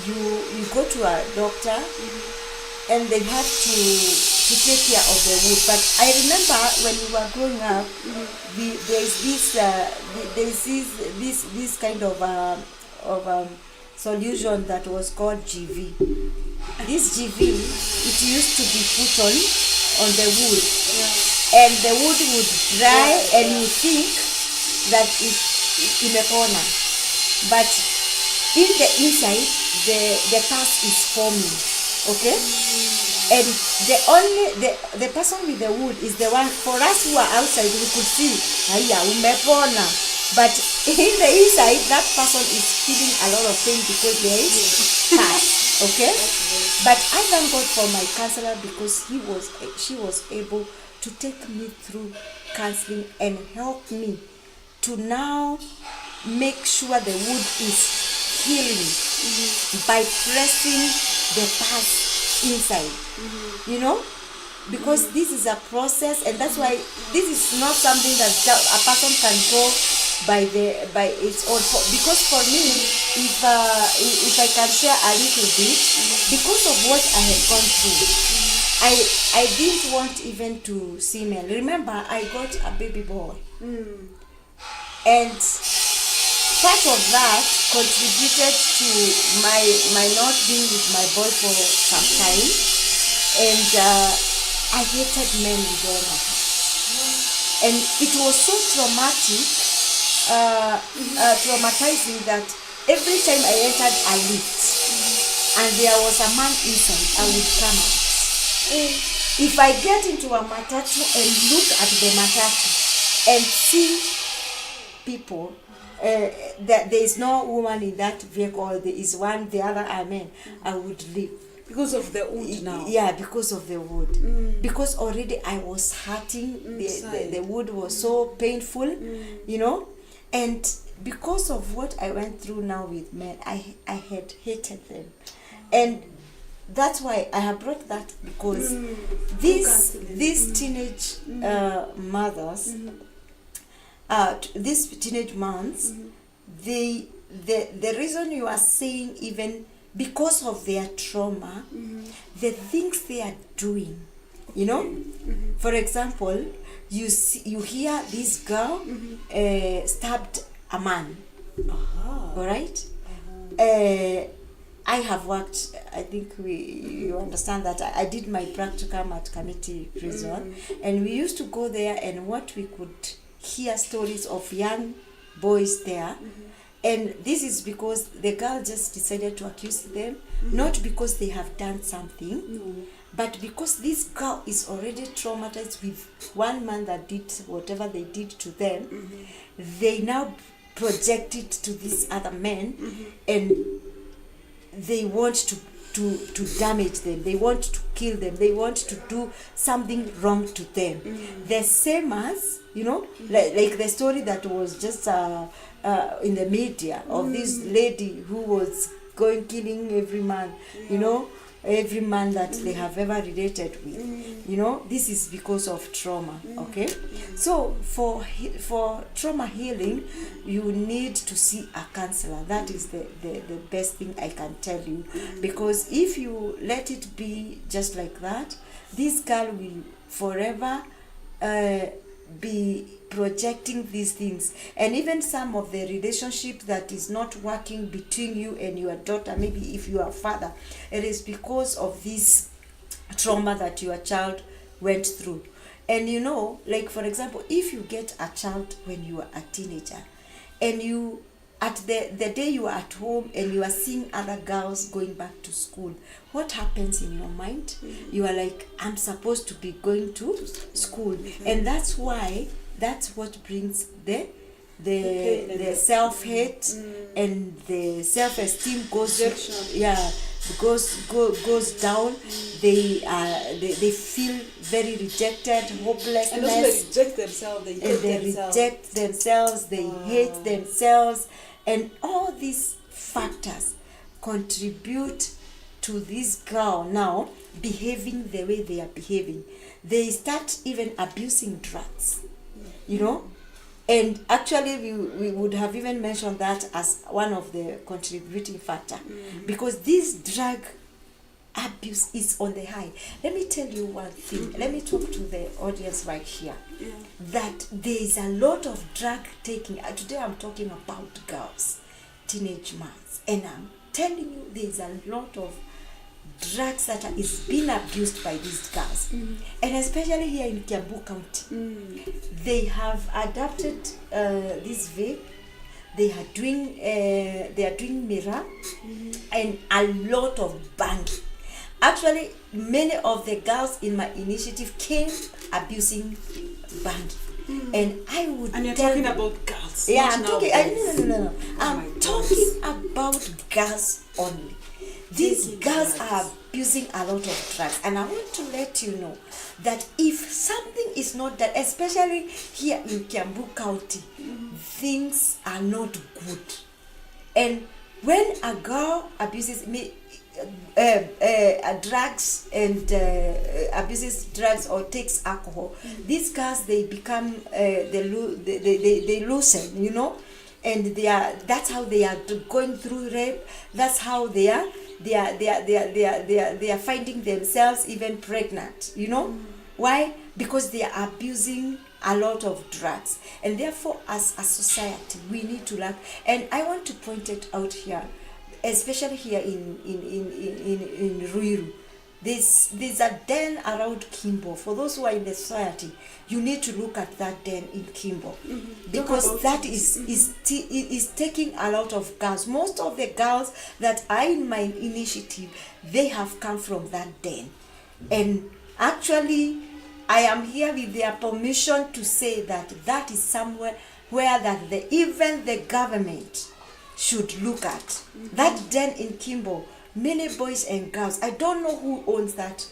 A: You go to a doctor, and they have to take care of the wound. But I remember when we were growing up, there's this kind of solution that was called GV. This GV, it used to be put on the wood, and the wood would dry, and you think that it's in a corner, but in the inside the pus is forming. Okay, and the person with the wood is the one. For us who are outside, we could see umepona, but in the inside that person is feeling a lot of pain because there is pus. Okay, but I thank God for my counselor, because she was able to take me through counseling and help me to now make sure the wound is healing by pressing the pus inside. You know, because this is a process, and that's why this is not something that a person can go by its own. Because for me, if I can share a little bit, because of what I had gone through, I didn't want even to see men. Remember, I got a baby boy, and part of that contributed to my not being with my boy for some time, and I hated men with all my heart, and it was so traumatizing that every time I entered a lift and there was a man inside, I would come out. If I get into a matatu and look at the matatu and see people, that there is no woman in that vehicle, there is one, the other are men, I would leave.
B: Because of the wound now?
A: Yeah, because of the wound. Because already I was hurting, the wound was so painful, you know. And because of what I went through now with men, I had hated them. And that's why I have brought that, because these teenage mothers, these teenage moms, the reason you are saying, even because of their trauma, the things they are doing, you know. For example, you hear this girl stabbed a man. All right. I have worked, I think you understand that I did my practicum at Committee Prison, and we used to go there, and what we could hear stories of young boys there. And this is because the girl just decided to accuse them, not because they have done something, but because this girl is already traumatized with one man that did whatever they did to them. They now project it to these other men, and they want to damage them, they want to kill them, they want to do something wrong to them. The same as, you know, like the story that was just in the media of this lady who was killing every man, you know, every man that they have ever related with. You know, this is because of trauma. Okay, so for trauma healing, you need to see a counselor. That is the best thing I can tell you, because if you let it be just like that, this girl will forever be projecting these things. And even some of the relationship that is not working between you and your daughter, maybe if you are a father, it is because of this trauma that your child went through. And you know, like for example, if you get a child when you are a teenager, and you at the day you are at home and you are seeing other girls going back to school, what happens in your mind? You are like, I'm supposed to be going to school. And that's why, that's what brings the self-hate, and the self-esteem goes down. They feel very rejected, hopelessness,
B: and also they reject themselves.
A: They hate themselves, and all these factors contribute to this girl now behaving the way they are behaving. They start even abusing drugs, you know, And actually, we would have even mentioned that as one of the contributing factor, because this drug abuse is on the high. Let me tell you one thing. Let me talk to the audience right here.
B: Yeah.
A: That there is a lot of drug taking. Today I'm talking about girls, teenage moms, and I'm telling you there is a lot of drugs that is being abused by these girls, and especially here in Kiambu County. They have adopted this vape. They are doing mirror and a lot of banging. Actually, many of the girls in my initiative came abusing banging, and I would.
B: And you're
A: tell
B: talking
A: them,
B: about girls.
A: yeah,
B: not
A: I'm
B: now
A: talking.
B: boys.
A: No.
B: Oh
A: I'm
B: my
A: talking about girls only. These
B: Taking
A: girls
B: drugs.
A: are abusing a lot of drugs, and I want to let you know that if something is not done, especially here in Kiambu County, things are not good. And when a girl abuses me, drugs and abuses drugs or takes alcohol, these girls, they become they loosen, you know, and that's how they are going through rape. That's how they are finding themselves even pregnant, you know. Why? Because they are abusing a lot of drugs, and therefore as a society we need to learn. And I want to point it out here, especially here in Ruiru. There's a den around Kimbo. For those who are in the society, you need to look at that den in Kimbo, because that is taking a lot of girls. Most of the girls that are in my initiative, they have come from that den. And actually, I am here with their permission to say that that is somewhere where that even the government should look at. That den in Kimbo, many boys and girls, I don't know who owns that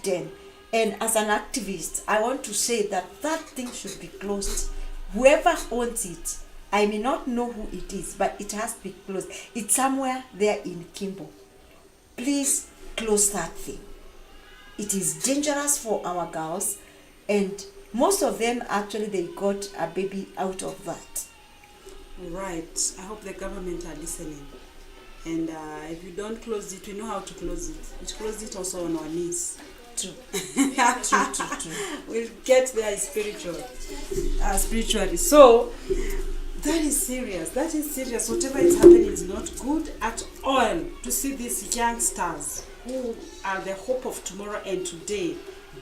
A: den. And as an activist, I want to say that that thing should be closed. Whoever owns it, I may not know who it is, but it has to be closed. It's somewhere there in Kimbo. Please close that thing. It is dangerous for our girls, and most of them actually they got a baby out of that.
B: Right. I hope the government are listening. And if you don't close it, we know how to close it. We close it also on our knees.
A: True. True.
B: We'll get there spiritually. So that is serious. Whatever is happening is not good at all. To see these youngsters who are the hope of tomorrow and today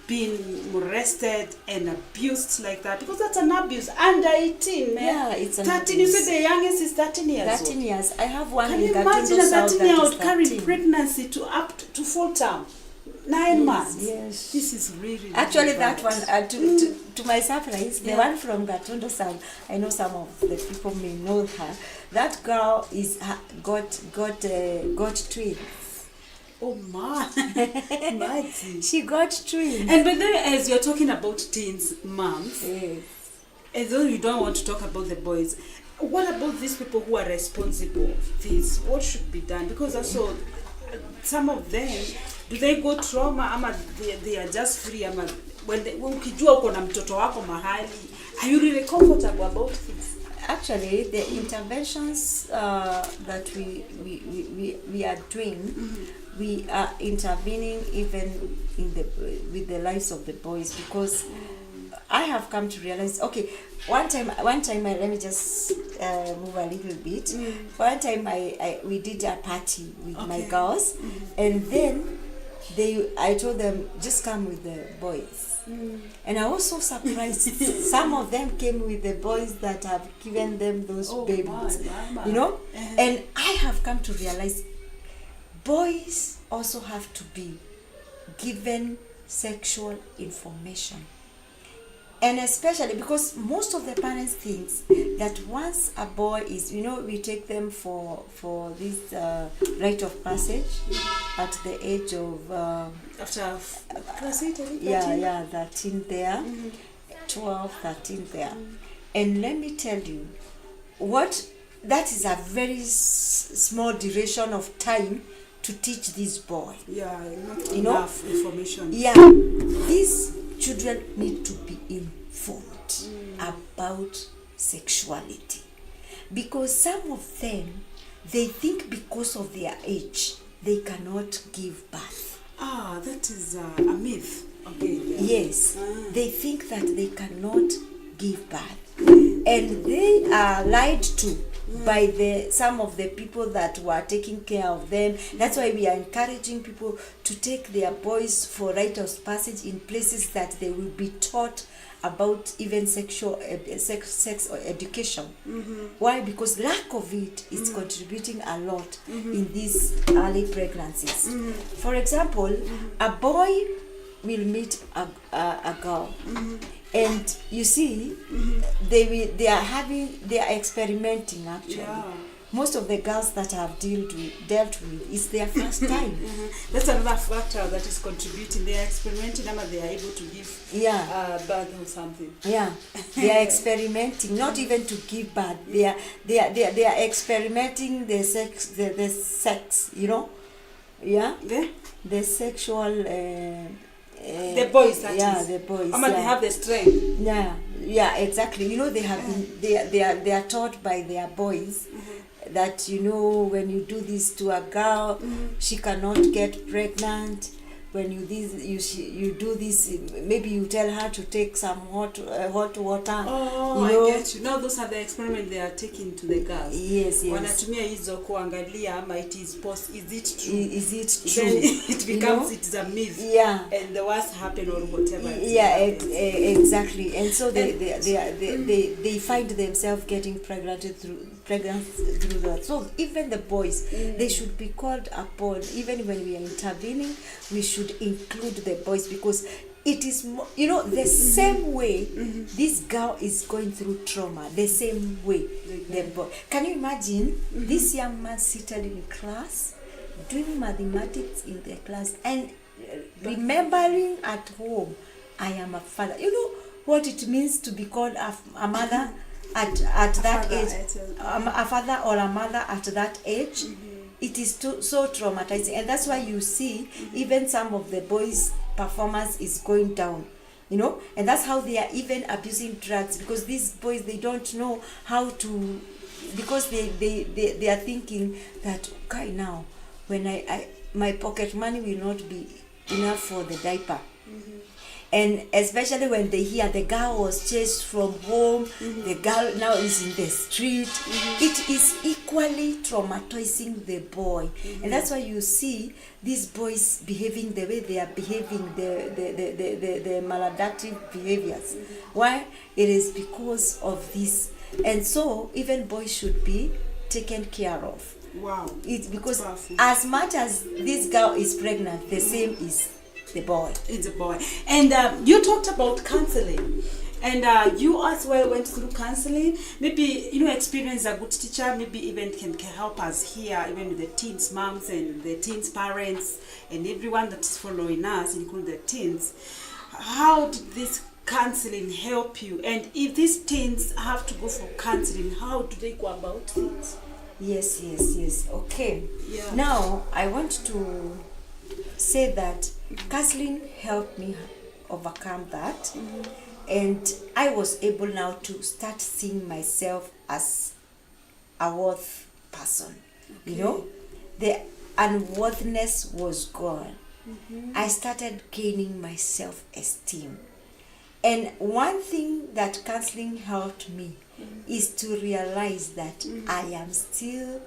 B: being molested and abused like that, because that's an abuse. Under 18, man.
A: Yeah, it's an
B: 13.
A: abuse.
B: You said the youngest is 13 years
A: 13
B: old.
A: years. I have one
B: Can
A: in
B: you imagine a
A: Gatindo South
B: 13-year-old
A: that
B: carrying
A: is 13.
B: pregnancy to up to full term? 9 months.
A: Yes.
B: This is really
A: Actually,
B: bad.
A: that one, to my surprise, the one from Gatindo South, I know some of the people may know her. That girl got twins.
B: Oh my. Mighty.
A: She got twins.
B: And but then, as you're talking about teens, moms,
A: Yes.
B: as though you don't want to talk about the boys, what about these people who are responsible for this? What should be done? Because also, some of them, do they go trauma ama they are just free ama when ukijua uko na mtoto wako mahali, are you really comfortable about this?
A: Actually, the interventions that we are doing, we are intervening even with the lives of the boys, because I have come to realize, okay, one time let me just move a little bit. One time we did a party with my girls, and then I told them, just come with the boys. And I was so surprised. Some of them came with the boys that have given them those babies,
B: my.
A: you know. And I have come to realize boys also have to be given sexual information. And especially because most of the parents think that once a boy is, you know, we take them for this rite of passage at the age of
B: After class 8, 13?
A: yeah 13 there, 12, 13 there. And let me tell you, that is a very small duration of time to teach this boy.
B: Yeah, not
A: You know?
B: enough information.
A: Yeah, these children need to be informed about sexuality, because some of them, they think because of their age they cannot give birth.
B: That is a myth. Okay. Yeah.
A: Yes, they think that they cannot give birth, and they are lied to by some of the people that were taking care of them. That's why we are encouraging people to take their boys for rite of passage in places that they will be taught about even sex education. Why? Because lack of it is contributing a lot in these early pregnancies. For example, a boy will meet a girl, and you see, they are experimenting actually.
B: Yeah.
A: Most of the girls that have dealt with, it's their first time.
B: That's another factor that is contributing. They are experimenting, and they are able to give birth or something.
A: Yeah, they are experimenting, not even to give birth. They are experimenting the sex, you know. Yeah, the sexual.
B: The boys,
A: the boys.
B: They have the strength.
A: Yeah, exactly. You know, they have been, they are taught by their boys that, you know, when you do this to a girl, she cannot get pregnant. When you do this, maybe you tell her to take some hot water.
B: Oh, you know? I get you. Now those are the experiments they are taking to the girls.
A: Yes.
B: Wanatumia hizo kuangalia ama it is is it true?
A: Is it true?
B: Then it becomes, you know? It is a myth. Yeah. And the worst happen or whatever.
A: Yeah, exactly. And so they find themselves getting pregnant through that. So even the boys, they should be called upon. Even when we are intervening, we should include the boys, because it is, you know, the same way this girl is going through trauma, the same way the boy. Can you imagine this young man seated in class doing mathematics in the class and remembering at home, I am a father. You know what it means to be called a mother at that age, a father or a mother at that age. It is so traumatizing, and that's why you see even some of the boys' performance is going down, you know, and that's how they are even abusing drugs, because these boys, they don't know how to, because they are thinking that, okay, now when I my pocket money will not be enough for the diaper. And especially when they hear the girl was chased from home, the girl now is in the street, it is equally traumatizing the boy. And that's why you see these boys behaving the way they are behaving, the maladaptive behaviors. Why? It is because of this. And so even boys should be taken care of.
B: Wow.
A: It's because as much as this girl is pregnant, the same is the boy. It's a boy.
B: And you talked about counseling, and you as well went through counseling. Maybe, you know, experience a good teacher, maybe even can help us here, even with the teens moms and the teens parents and everyone that is following us, including the teens. How did this counseling help you? And if these teens have to go for counseling, how do they go about it?
A: Yes. Okay.
B: Yeah.
A: Now I want to say that counseling helped me overcome that, and I was able now to start seeing myself as a worth person. You know, the unworthiness was gone. I started gaining my self-esteem, and one thing that counseling helped me is to realize that I am still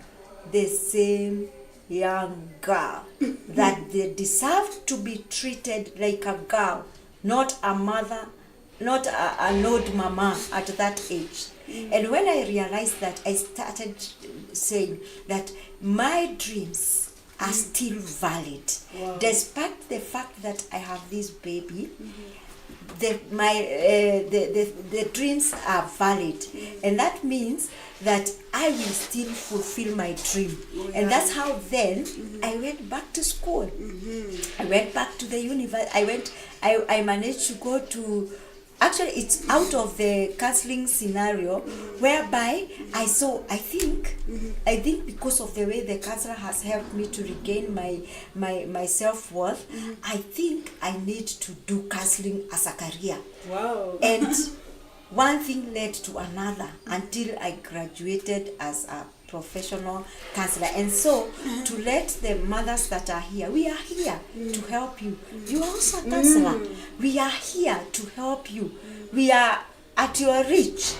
A: the same young girl, that they deserve to be treated like a girl, not a mother, not an old mama at that age. And when I realized that, I started saying that my dreams are still valid.
B: Wow.
A: Despite the fact that I have this baby, the dreams are valid, and that means that I will still fulfill my dream. And that's how then I went back to school. I went back to the university. I managed to go to, actually it's out of the counseling scenario, whereby I think because of the way the counselor has helped me to regain my self-worth, I think I need to do counseling as a career.
B: Wow.
A: And one thing led to another until I graduated as a professional counselor. And so to let the mothers that are here, we are here to help you. You are also a counselor. We are here to help you. We are at your reach.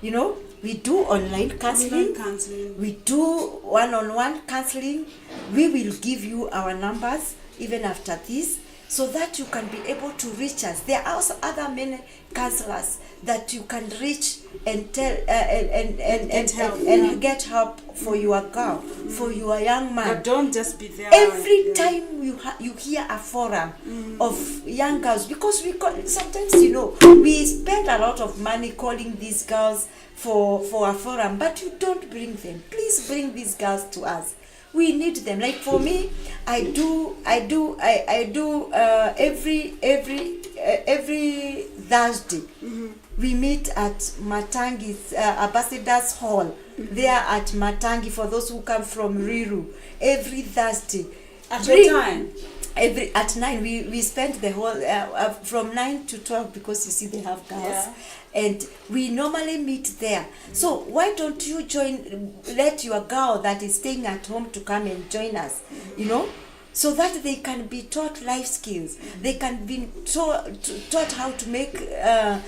A: You know, we do online counseling. We do one-on-one counseling. We will give you our numbers even after this, so that you can be able to reach us. There are also other many counselors that you can reach and tell and get help for your girl, for your young man.
B: But don't just be there.
A: Every time you hear a forum of young girls, because sometimes, you know, we spend a lot of money calling these girls for a forum, but you don't bring them. Please bring these girls to us. We need them. Like for me, I do every Thursday. We meet at Matangi's Ambassadors Hall. They are at Matangi for those who come from Riru. Every Thursday.
B: At what time?
A: At 9. We spend the whole from 9 to 12, because you see they have girls.
B: Yeah.
A: And we normally meet there. So why don't you let your girl that is staying at home to come and join us, you know, so that they can be taught life skills. They can be taught how to make to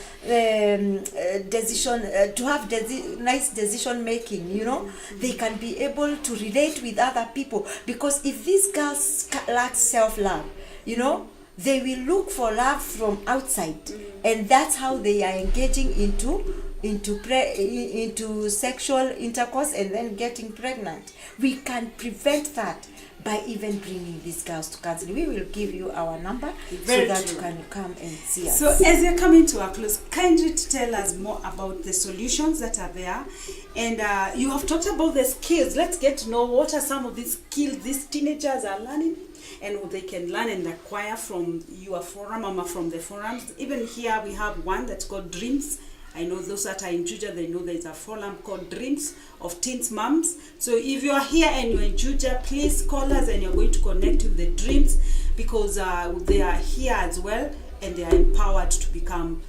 A: have nice decision making, you know. They can be able to relate with other people, because if these girls lack self-love, you know, they will look for love from outside, and that's how they are engaging into sexual intercourse and then getting pregnant. We can prevent that by even bringing these girls to counseling. We will give you our number so that you can come and see us.
B: So as you're coming to a close, kindly tell us more about the solutions that are there. And you have talked about the skills. Let's get to know what are some of these skills these teenagers are learning, and what they can learn and acquire from your forum or from the forums. Even here we have one that's called Dreams. I know those that are in Juja, they know there's a forum called Dreams of Teens Moms. So if you are here and you're in Juja, please call us and you're going to connect with the Dreams, because they are here as well, and they are empowered to become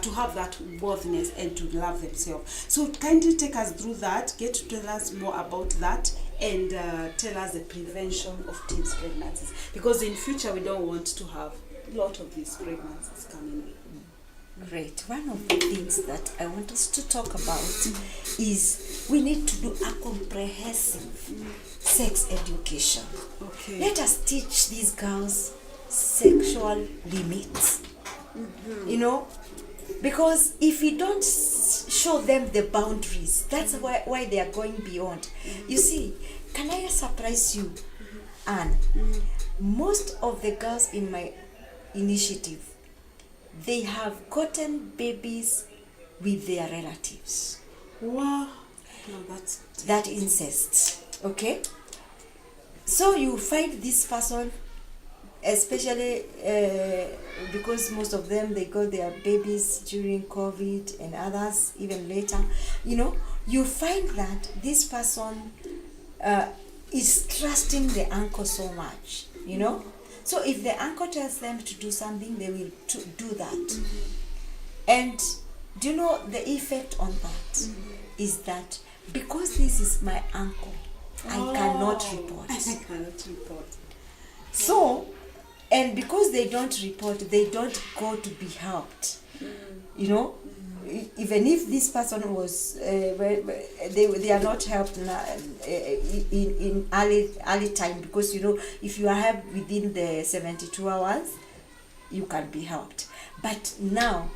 B: to have that worthiness and to love themselves. So kindly take us through that, get to tell us more about that, and tell us the prevention of teens pregnancies, because in future we don't want to have a lot of these pregnancies coming in.
A: Great. One of the things that I want us to talk about is we need to do a comprehensive sex education.
B: Okay.
A: Let us teach these girls sexual limits. You know, because if we don't show them the boundaries, that's why they are going beyond. You see, can I surprise you, Anne? Most of the girls in my initiative, they have gotten babies with their relatives.
B: Wow. No, that's
A: that incest. Okay? So you find this person, especially because most of them, they got their babies during COVID and others even later. You know, you find that this person is trusting the uncle so much, you know. So if the uncle tells them to do something, they will do that. And do you know the effect on that is that because this is my uncle, I cannot report.
B: I cannot report.
A: So, and because they don't report, they don't go to be helped. You know, even if this person was, they are not helped in early time, because you know, if you are helped within the 72 hours, you can be helped. But now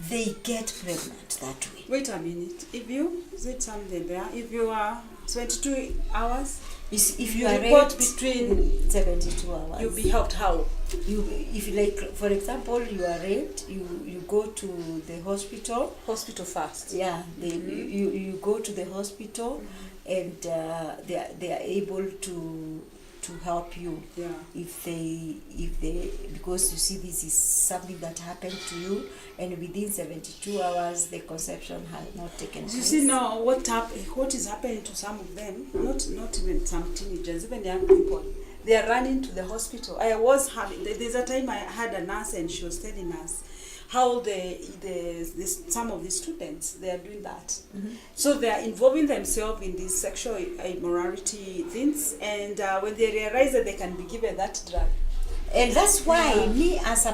A: they get pregnant that way.
B: Wait a minute. If you said something there, if you are 22 hours,
A: if you are
B: report
A: raped
B: between
A: 72 hours,
B: you'll be helped how?
A: If you like, for example, you are raped, you go to the hospital.
B: Hospital first.
A: Yeah, you go to the hospital, and they are able to help you.
B: Yeah.
A: If they because you see, this is something that happened to you, and within 72 hours the conception has not taken place.
B: You see now what is happening to some of them, not even some teenagers, even young people. They are running to the hospital. There's a time I had a nurse, and she was telling us how some of the students, they are doing that. So they are involving themselves in these sexual immorality things, and when they realize that they can be given that drug.
A: And that's why me as a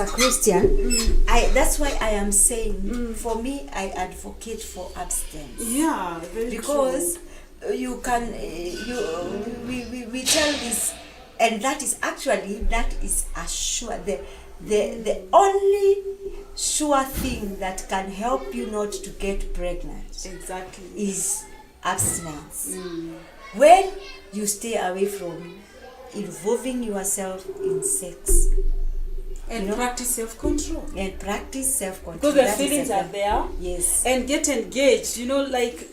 A: Christian, that's why I am saying, for me, I advocate for abstinence.
B: Yeah, very
A: because
B: true.
A: You can we tell this, and that is a sure, the only sure thing that can help you not to get pregnant
B: Exactly.
A: is abstinence. When you stay away from involving yourself in sex
B: and practice self-control.
A: Because
B: the feelings are there.
A: Yes.
B: And get engaged, like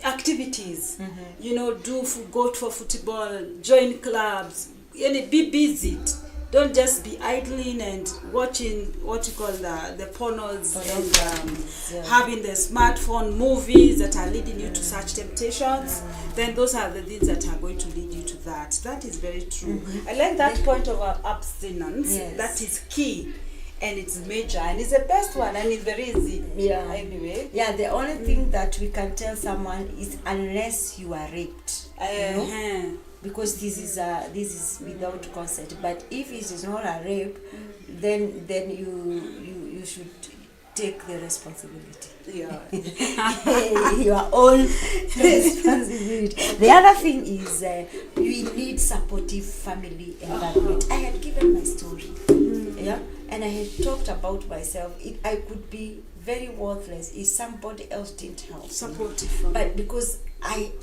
B: activities. Go for football, join clubs, be busy. Don't just be idling and watching what you call the pornos and having the smartphone movies that are leading you to such temptations. Then those are the things that are going to lead you to that. That is very true. I like that point of abstinence.
A: Yes.
B: That is key. And it's major, and it's the best one, and it's very easy.
A: Yeah.
B: Anyway.
A: Yeah, the only thing that we can tell someone is unless you are raped. Because this is without consent. But if it is not a rape, then you should take the responsibility.
B: Yeah.
A: Your own responsibility. The other thing is we need supportive family environment. I had given my story. Yeah. And I had talked about myself. I could be very worthless if somebody else didn't help.
B: Supportive family.
A: But because I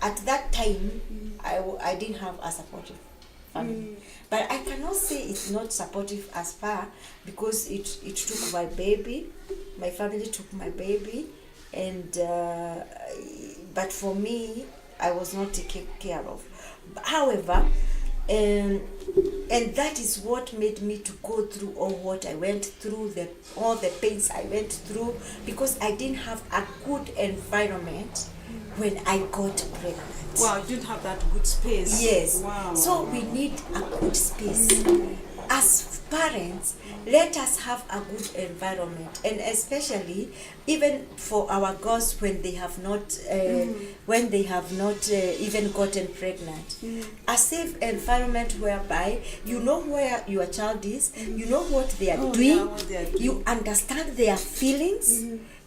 A: at that time, I didn't have a supportive family. But I cannot say it's not supportive as far, because it took my baby. My family took my baby, and but for me, I was not taken care of. However, and that is what made me to go through all what I went through, all the pains I went through, because I didn't have a good environment when I got pregnant.
B: Wow, you didn't have that good space.
A: Yes.
B: Wow.
A: So we need a good space. As parents, let us have a good environment, and especially even for our girls when they have not even gotten pregnant. A safe environment whereby you know where your child is, you know what they are doing, you understand their feelings,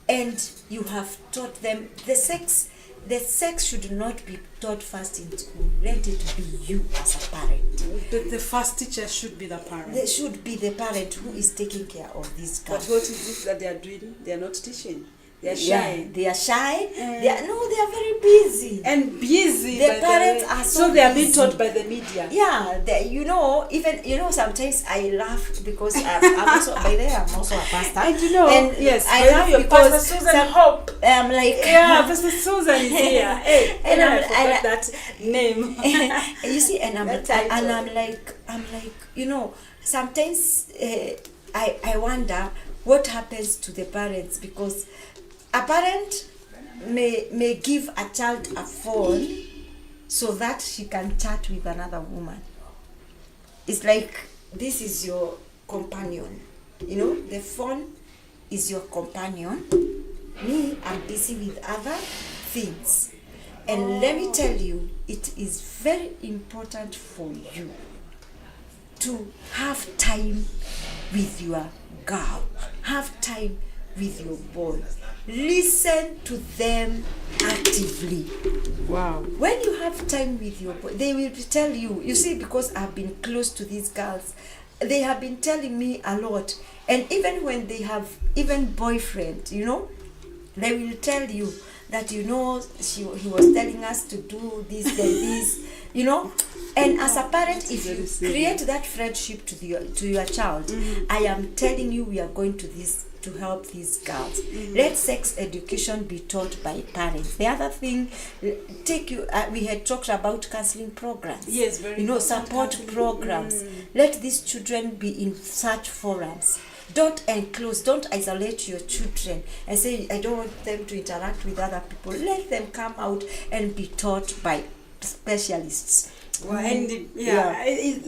A: and you have taught them the sex. The sex should not be taught first in school. Let it be you as a parent.
B: The first teacher should be the parent.
A: They should be the parent who is taking care of this girl.
B: But what is it that they are doing? They are not teaching. They are shy.
A: Yeah, they are shy. They are very busy.
B: And busy.
A: The parents are so
B: they are
A: busy.
B: being taught by the media.
A: Yeah, even sometimes I laugh because I'm also by there. I'm also a pastor.
B: And
A: yes,
B: I love your Pastor Susan Hope.
A: I'm like,
B: Pastor Susan is here. Hey,
A: and
B: I forgot that name.
A: You see, and I'm like, sometimes I wonder what happens to the parents, because a parent may give a child a phone so that she can chat with another woman. It's like, this is your companion. The phone is your companion. Me, I'm busy with other things. And let me tell you, it is very important for you to have time with your girl. Have time with your boy. Listen to them actively.
B: Wow.
A: When you have time with your boy, they will tell you. You see, because I've been close to these girls, they have been telling me a lot. And even when they have boyfriend, they will tell you that he was telling us to do this and this, And as a parent, if you create that friendship to your child, I am telling you, we are going to help these girls. Let sex education be taught by parents. The other thing, we had talked about counseling programs.
B: Yes, very
A: support programs. Let these children be in such forums. Don't isolate your children and say, I don't want them to interact with other people. Let them come out and be taught by specialists.
B: Well, and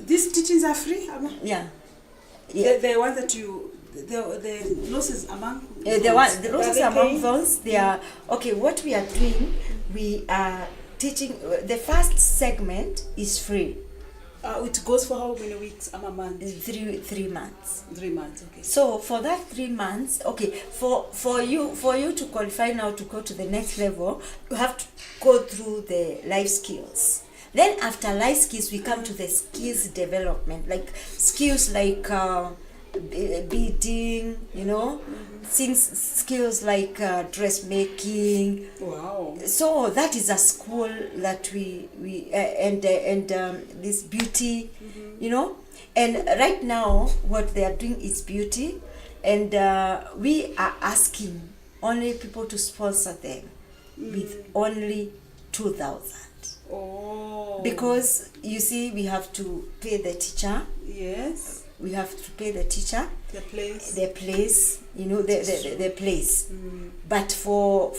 B: these teachings are free, Amma?
A: Yeah. Yeah.
B: The ones that you, the losses among
A: The roses
B: are they
A: among
B: paying?
A: thorns, they are okay. What we are doing, we are teaching. The first segment is free.
B: It goes for how many weeks? A month?
A: 3 months.
B: 3 months, okay.
A: So for that 3 months, okay, for you to qualify now to go to the next level, you have to go through the life skills. Then after life skills, we come to the skills development, like skills like beading, you know, skills like dressmaking.
B: Wow.
A: So that is a school that we and this beauty, you know. And right now, what they are doing is beauty, and we are asking only people to sponsor them with only 2,000.
B: Oh.
A: Because you see, we have to pay the teacher.
B: Yes.
A: We have to pay the teacher.
B: The place.
A: The place, you know, the place. But for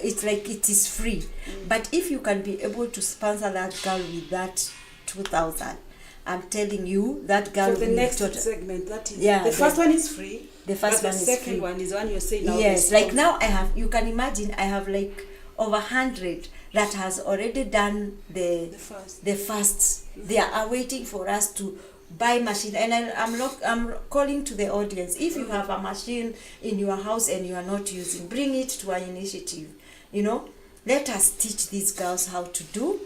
A: it's like it is free. But if you can be able to sponsor that girl with that 2,000, I'm telling you, that girl
B: For the
A: will
B: next segment, that is,
A: yeah,
B: the first one is free.
A: The first
B: but
A: one
B: the
A: is
B: second
A: free.
B: one is the one you're saying now.
A: Yes, like now I have, you can imagine, I have like over 100 that has already done the first. They are waiting for us to buy machine, and I'm calling to the audience. If you have a machine in your house and you are not using, bring it to our initiative. You know, let us teach these girls how to do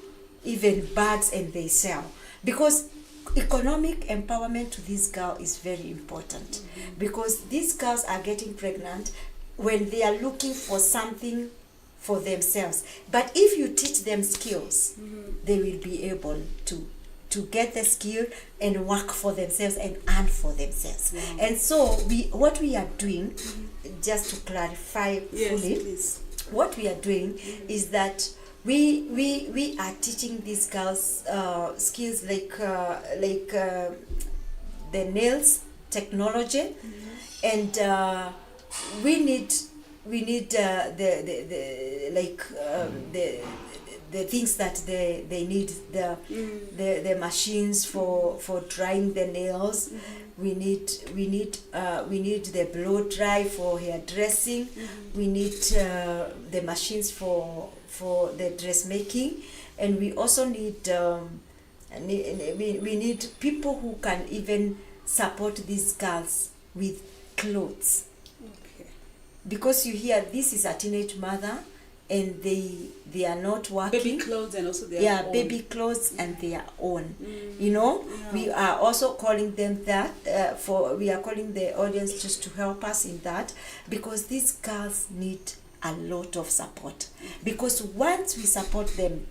A: even birds, and they sell, because economic empowerment to this girl is very important, because these girls are getting pregnant when they are looking for something for themselves. But if you teach them skills, they will be able to get the skill and work for themselves and earn for themselves. And so what we are doing, just to clarify fully,
B: please.
A: What we are doing is that we are teaching these girls skills like the nails technology, and we need the things that they need, the machines for drying the nails. We need the blow dry for hair dressing. We need the machines for the dressmaking, and we also need we need people who can even support these girls with clothes.
B: Okay.
A: Because you hear this is a teenage mother, and they are not working.
B: Baby clothes and also their own.
A: Baby clothes and their own. You know, we are also calling them that we are calling the audience just to help us in that, because these girls need a lot of support, because once we support them,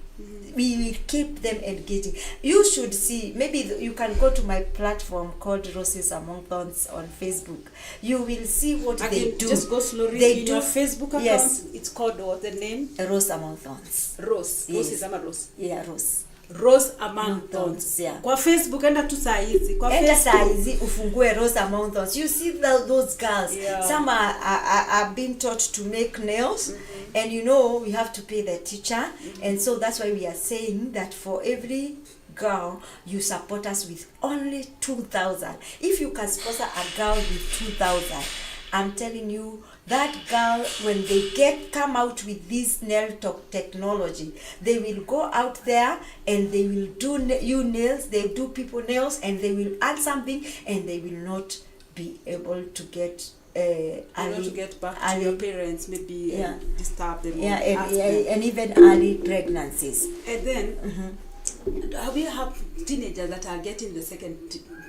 A: we will keep them engaging. You should see, maybe you can go to my platform called Roses Among Thorns on Facebook. You will see what they do.
B: Just go slowly.
A: They
B: in
A: do
B: your Facebook account.
A: Yes.
B: It's called what? The name?
A: Rose Among Thorns.
B: Rose.
A: Yes.
B: Rose is ama Rose.
A: Yeah, Rose.
B: Rose Among Thorns.
A: Yeah.
B: Kwa Facebook enda tu saa hizi. Kwa
A: Enda
B: Facebook.
A: saa hizi ufungue Rose Among Thorns. You see those girls.
B: Yeah.
A: Some are being taught to make nails, and you know we have to pay the teacher, and so that's why we are saying that for every girl you support us with only 2,000. If you can sponsor a girl with 2,000, I'm telling you, that girl, when they come out with this nail technology, they will go out there and they will do nails, they do people nails, and they will add something, and they will not be able to get
B: to get back to your parents, maybe disturb them.
A: And even early pregnancies.
B: And then we have teenagers that are getting the second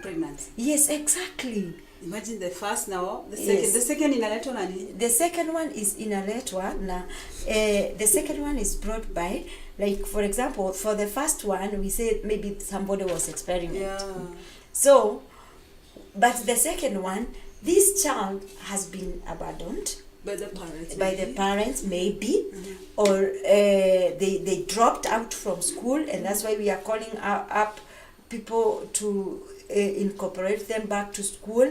B: pregnancy.
A: Yes, exactly.
B: Imagine the first now, the second.
A: Yes.
B: The second inaletwa nani?
A: The second one is inaletwa na the second one is brought by, like for example, for the first one we said maybe somebody was experimenting.
B: Yeah.
A: So, but the second one, this child has been abandoned
B: By the parents.
A: by the parents maybe, or they dropped out from school, and that's why we are calling up people to incorporate them back to school.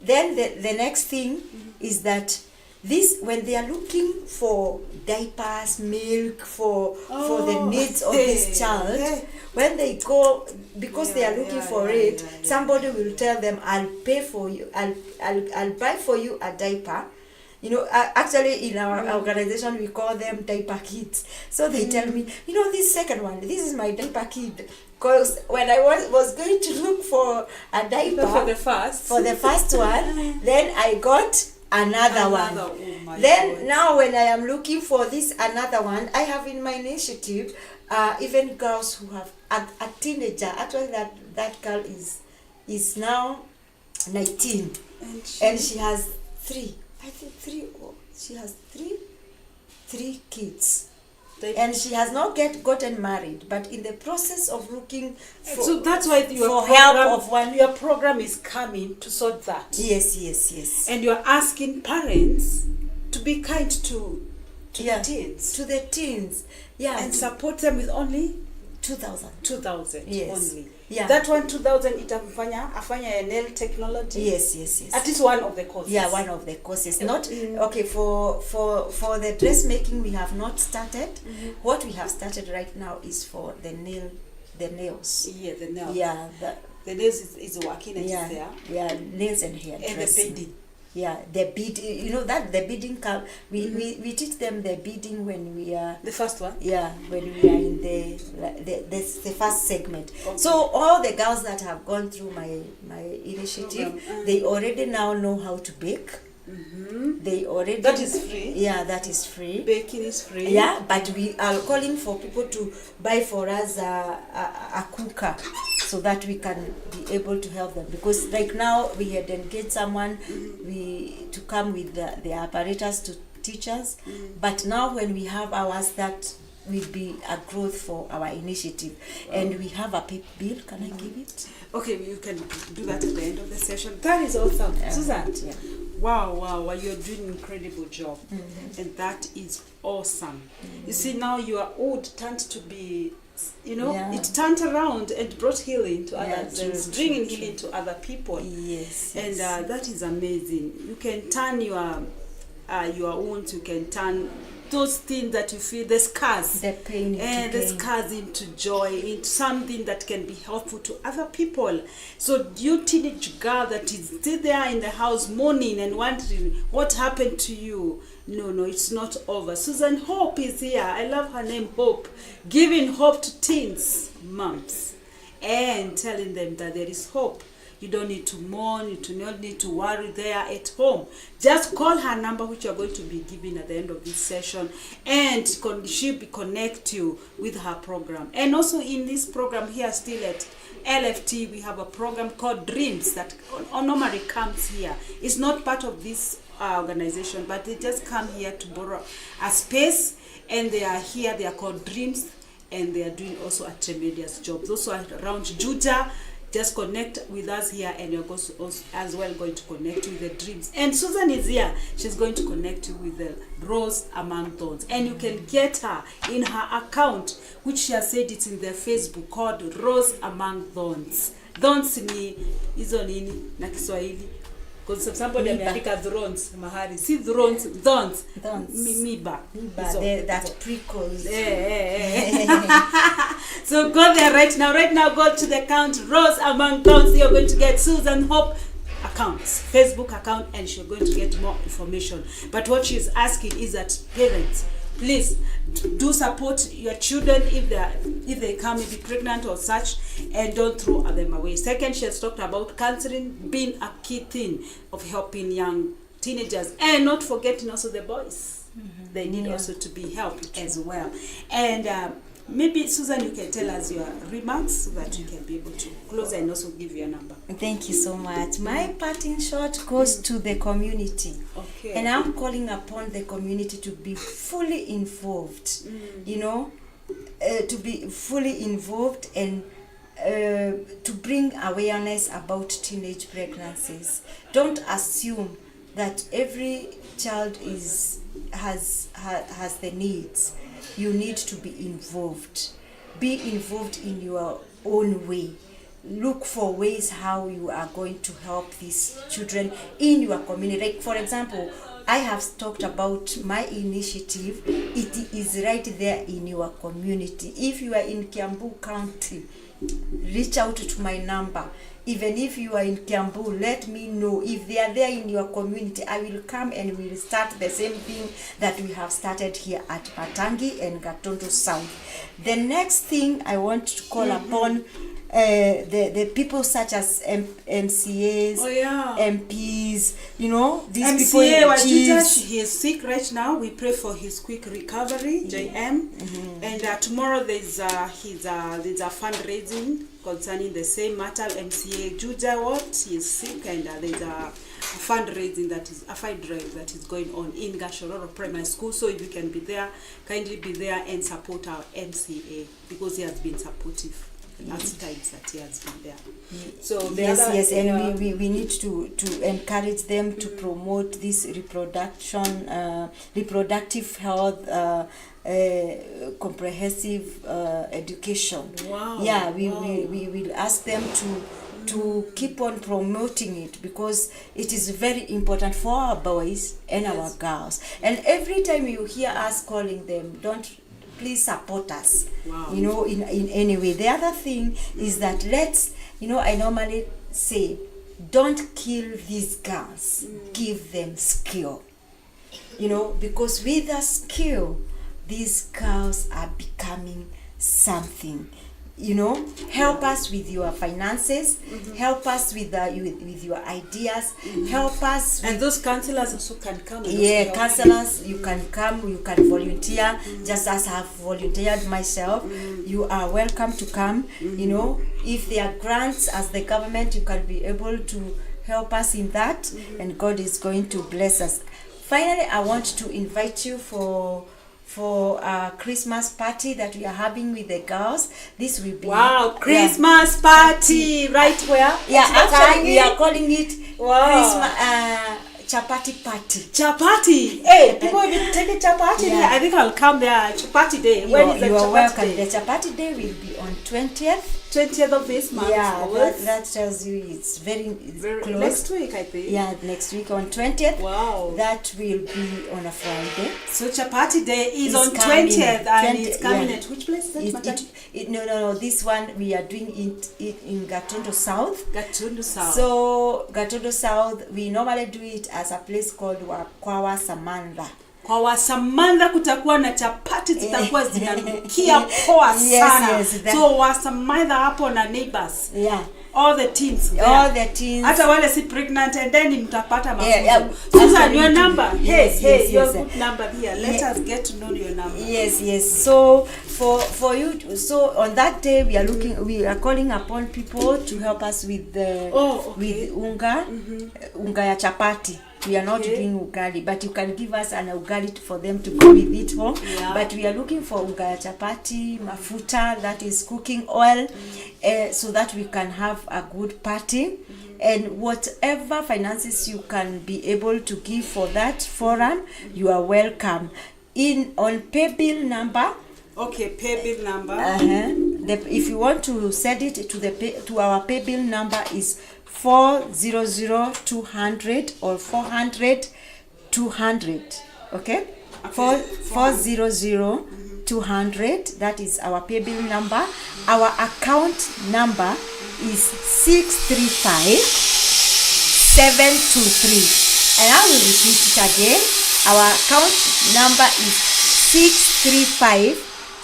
A: Then the next thing is that this, when they are looking for diapers, milk for the needs of this child, when they go, because they are looking for it,
B: yeah.
A: somebody will tell them, I'll pay for you, I'll buy for you a diaper. You know, actually in our organization we call them diaper kids. So they tell me, you know, this second one, this is my diaper kid. Because when I was going to look for a diaper
B: for the first
A: one, then I got another one.
B: Oh my
A: Then
B: God.
A: now when I am looking for this another one, I have in my initiative even girls who have a teenager. Actually, that girl is now 19, and she has three. I think three. Or she has three kids. And she has not gotten married, but in the process of looking for,
B: so that's why your
A: help of one.
B: Your program is coming to sort that.
A: Yes.
B: And you're asking parents to be kind to
A: Yeah,
B: the teens.
A: To the teens. Yeah.
B: And support them with only
A: 2,000.
B: 2,000
A: Yes.
B: only.
A: Yeah.
B: That one 2,000 afanya nail technology.
A: Yes.
B: At least one of the courses.
A: Yeah, one of the courses. Not okay for the dressmaking we have not started. What we have started right now is for the nails.
B: Yeah, the nails.
A: Yeah,
B: the nails is working and
A: yeah,
B: is there.
A: yeah, nails and hair
B: And
A: dressing.
B: the beading.
A: Yeah, the bead. You know that the beading. We teach them the beading when we are.
B: The first one.
A: Yeah, when we are in the first segment.
B: Okay.
A: So all the girls that have gone through my initiative, they already now know how to bake. They already.
B: That is free.
A: Yeah, that is free.
B: Baking is free.
A: Yeah, but we are calling for people to buy for us a cooker, so that we can be able to help them. Because right now we had engaged someone to come with the apparatus to teach us. But now when we have ours, that will be a growth for our initiative. And we have a bill. Can I give it?
B: Okay, you can do that at the end of the session. That is awesome. Susan,
A: Yeah.
B: wow, you're doing an incredible job. And that is awesome. You see, now your old turned to be, it turned around and brought healing to others, and bringing healing to other people.
A: Yes.
B: And that is amazing. You can turn your wounds, you can turn those things that you feel, the scars,
A: the pain,
B: and the scars into joy, into something that can be helpful to other people. So you teenage girl that is still there in the house mourning and wondering what happened to you, no, it's not over. Susan Hope is here. I love her name, Hope, giving hope to teens, moms, and telling them that there is hope. You don't need to mourn, you do not need to worry there at home. Just call her number, which you're going to be giving at the end of this session, and she'll connect you with her program. And also in this program here, still at LFT, we have a program called Dreams that normally comes here. It's not part of this organization, but they just come here to borrow a space, and they are here. They are called Dreams, and they are doing also a tremendous job. Those are around Juja. Just connect with us here, and you're also as well going to connect with the Dreams. And Susan is here. She's going to connect you with the Rose Among Thorns. And you can get her in her account, which she has said it's in the Facebook, called Rose Among Thorns. Thorns ni hizo nini na Kiswahili? Because somebody ameandika thorns mahali. Si thorns. Miba.
A: That prickles.
B: So go there right now go to the account Rose Among Thorns. You're going to get Susan Hope accounts, Facebook account, and she's going to get more information. But what she's asking is that parents, please do support your children if they come maybe pregnant or such, and don't throw them away. Second, she has talked about counseling being a key thing of helping young teenagers, and not forgetting also the boys. They need also to be helped as well. And maybe Susan, you can tell us your remarks so that you can be able to close and also give your number.
A: Thank you so much. My parting shot goes to the community.
B: Okay.
A: And I'm calling upon the community to be fully involved, to be fully involved, and to bring awareness about teenage pregnancies. Don't assume that every child has the needs. You need to be involved. Be involved in your own way. Look for ways how you are going to help these children in your community. Like, for example, I have talked about my initiative. It is right there in your community. If you are in Kiambu County, reach out to my number. Even if you are in Kiambu, let me know. If they are there in your community, I will come and we will start the same thing that we have started here at Patangi and Gatondo South. The next thing I want to call upon the people such as MCAs, MPs, you know, these
B: MCA
A: people.
B: Wajuja, he is sick right now. We pray for his quick recovery, JM. And tomorrow there's a fundraising concerning the same matter. MCA Juja, he is sick, and there's a fundraising that is a fight drive that is going on in Gashororo Primary School. So if you can be there, kindly be there and support our MCA, because he has been supportive last times that he has been there. So
A: yes, and we need to encourage them to promote this reproductive health, comprehensive education.
B: Wow.
A: Yeah, we will ask them to keep on promoting it, because it is very important for our boys and our girls. And every time you hear us calling them, please support us.
B: Wow.
A: You know, in any way. The other thing is that I normally say, don't kill these girls, give them skill. You know, because with the skill, these girls are becoming something. You know, help us with your finances, help us with your ideas, help us.
B: And those counselors also can come.
A: Counselors, you can come, you can volunteer, just as I have volunteered myself. You are welcome to come. You know, if there are grants as the government, you can be able to help us in that, and God is going to bless us. Finally, I want to invite you for a Christmas party that we are having with the girls. This will be
B: Christmas party, right where?
A: Actually we are calling it Christmas chapati party.
B: Chapati. Hey, people will take a chapati day. I think I'll come there. Chapati day. When is the
A: you are
B: chapati
A: welcome.
B: day?
A: The chapati day will be on 20th.
B: 20th of this month.
A: Yeah, that tells you it's very close.
B: Next week, I think.
A: Yeah, next week on 20th.
B: Wow.
A: That will be on a Friday.
B: So Chapati Day is on 20th, and it's coming at which place?
A: No. This one we are doing it in Gatondo South.
B: Gatondo South.
A: So Gatondo South, we normally do it as a place called Wakwawa Samantha.
B: Kwa Wasamanda kutakuwa na chapati zitakuwa zinanukia poa sana.
A: Yes,
B: so Wasamanda hapo na neighbors.
A: Yeah.
B: All the teens. Hata wale si pregnant, and then mtapata mafunzo. Susan, your number. Hey, your good number here. Let us get to know your number.
A: Yes. So for you, so on that day we are calling upon people to help us with with unga ya chapati. We are not doing ugali, but you can give us an ugali for them to go with it home. Yeah. But we are looking for unga ya chapati, mafuta, that is cooking oil, so that we can have a good party. And whatever finances you can be able to give for that forum, you are welcome. On pay bill number.
B: Okay, pay bill number.
A: If you want to send it to our pay bill number is 400-200 or 400-200. Okay? 400-200. That is our pay bill number. Our account number is 635-723. And I will repeat it again. Our account number is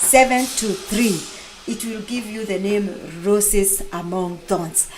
A: 635-723. It will give you the name Roses Among Thorns.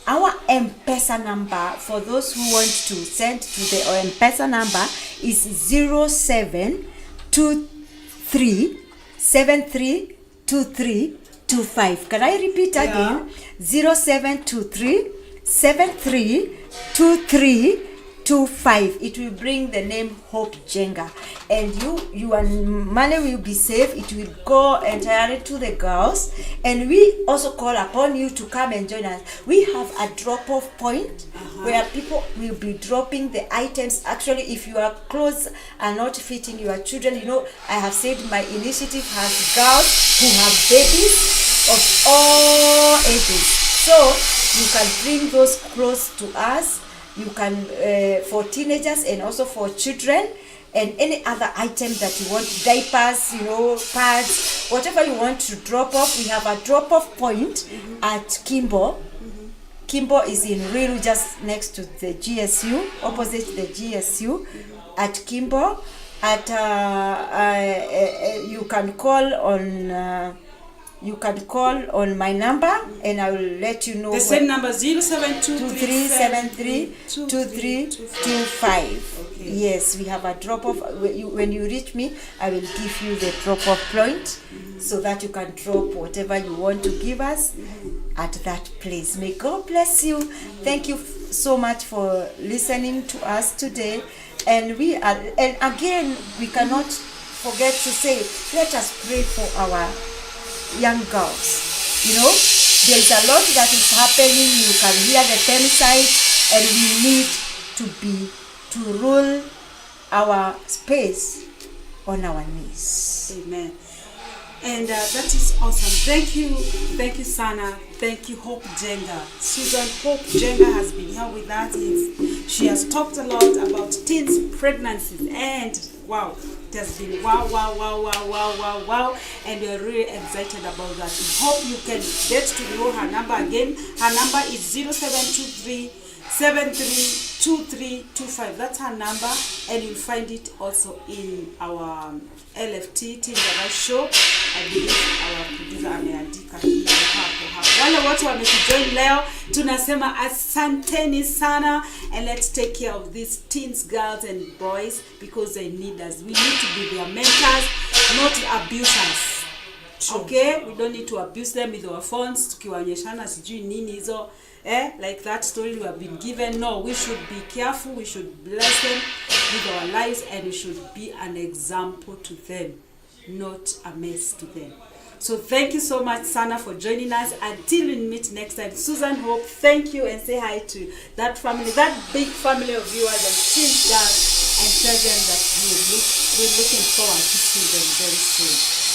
A: Our M-Pesa number, for those who want to send to the M-Pesa number, is 0723-732325. Can I repeat again? 0723-732325. It will bring the name Hope Jenga, and your money will be safe. It will go entirely to the girls, and we also call upon you to come and join us. We have a drop-off point where people will be dropping the items. Actually, if your clothes are not fitting your children, I have said my initiative has girls who have babies of all ages, so you can bring those clothes to us. You can for teenagers and also for children, and any other item that you want, diapers, pads, whatever you want to drop off. We have a drop-off point at Kimbo. Kimbo is in Riru, just next to the GSU, opposite the GSU at Kimbo. You can call on my number, and I will let you know.
B: The same number, 0723732325. Okay.
A: Yes, we have a drop-off. When you reach me, I will give you the drop-off point, so that you can drop whatever you want to give us at that place. May God bless you. Thank you so much for listening to us today. And again, we cannot forget to say, let us pray for our young girls. There is a lot that is happening. You can hear the femicide, and we need to rule our space on our knees.
B: Amen. And that is awesome. Thank you, Sana. Thank you, Hope Jenga. Susan Hope Jenga has been here with us. She has talked a lot about teens pregnancies, and wow, it has been wow, and we are really excited about that. We hope you can get to know her number again. Her number is 0723732325. That's her number, and you'll find it also in our LFT Teen Garage Show. I believe our producer ameandika hiyo hapo. Wale wote wametujoin leo, tunasema asanteni sana, and let's take care of these teens, girls and boys, because they need us. We need to be their mentors, not abusers. Okay, we don't need to abuse them with our phones, tukiwaonyeshana sijui nini hizo, like that story we have been given. No, we should be careful. We should bless them with our lives, and we should be an example to them, not a mess to them. So thank you so much, Sana, for joining us. Until we meet next time, Susan Hope, thank you, and say hi to that family, that big family of viewers and teen girls, and tell them that we're looking forward to see them very soon.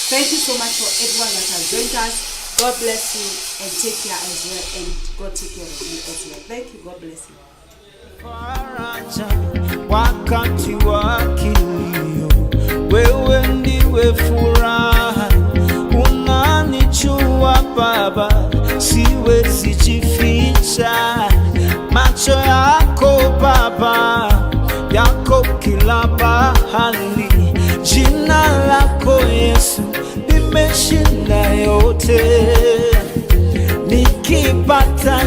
B: Thank you so much for everyone that has joined us. God bless you, and take care as well, and God take care of you as well. Thank you. God bless you.
C: Faraja wakati wa kilio, wewe ndiwe furaha, unanichua Baba, siwezi jificha. Macho yako Baba, yako kila bahali, jina lako Yesu limeshinda yote. Nikipata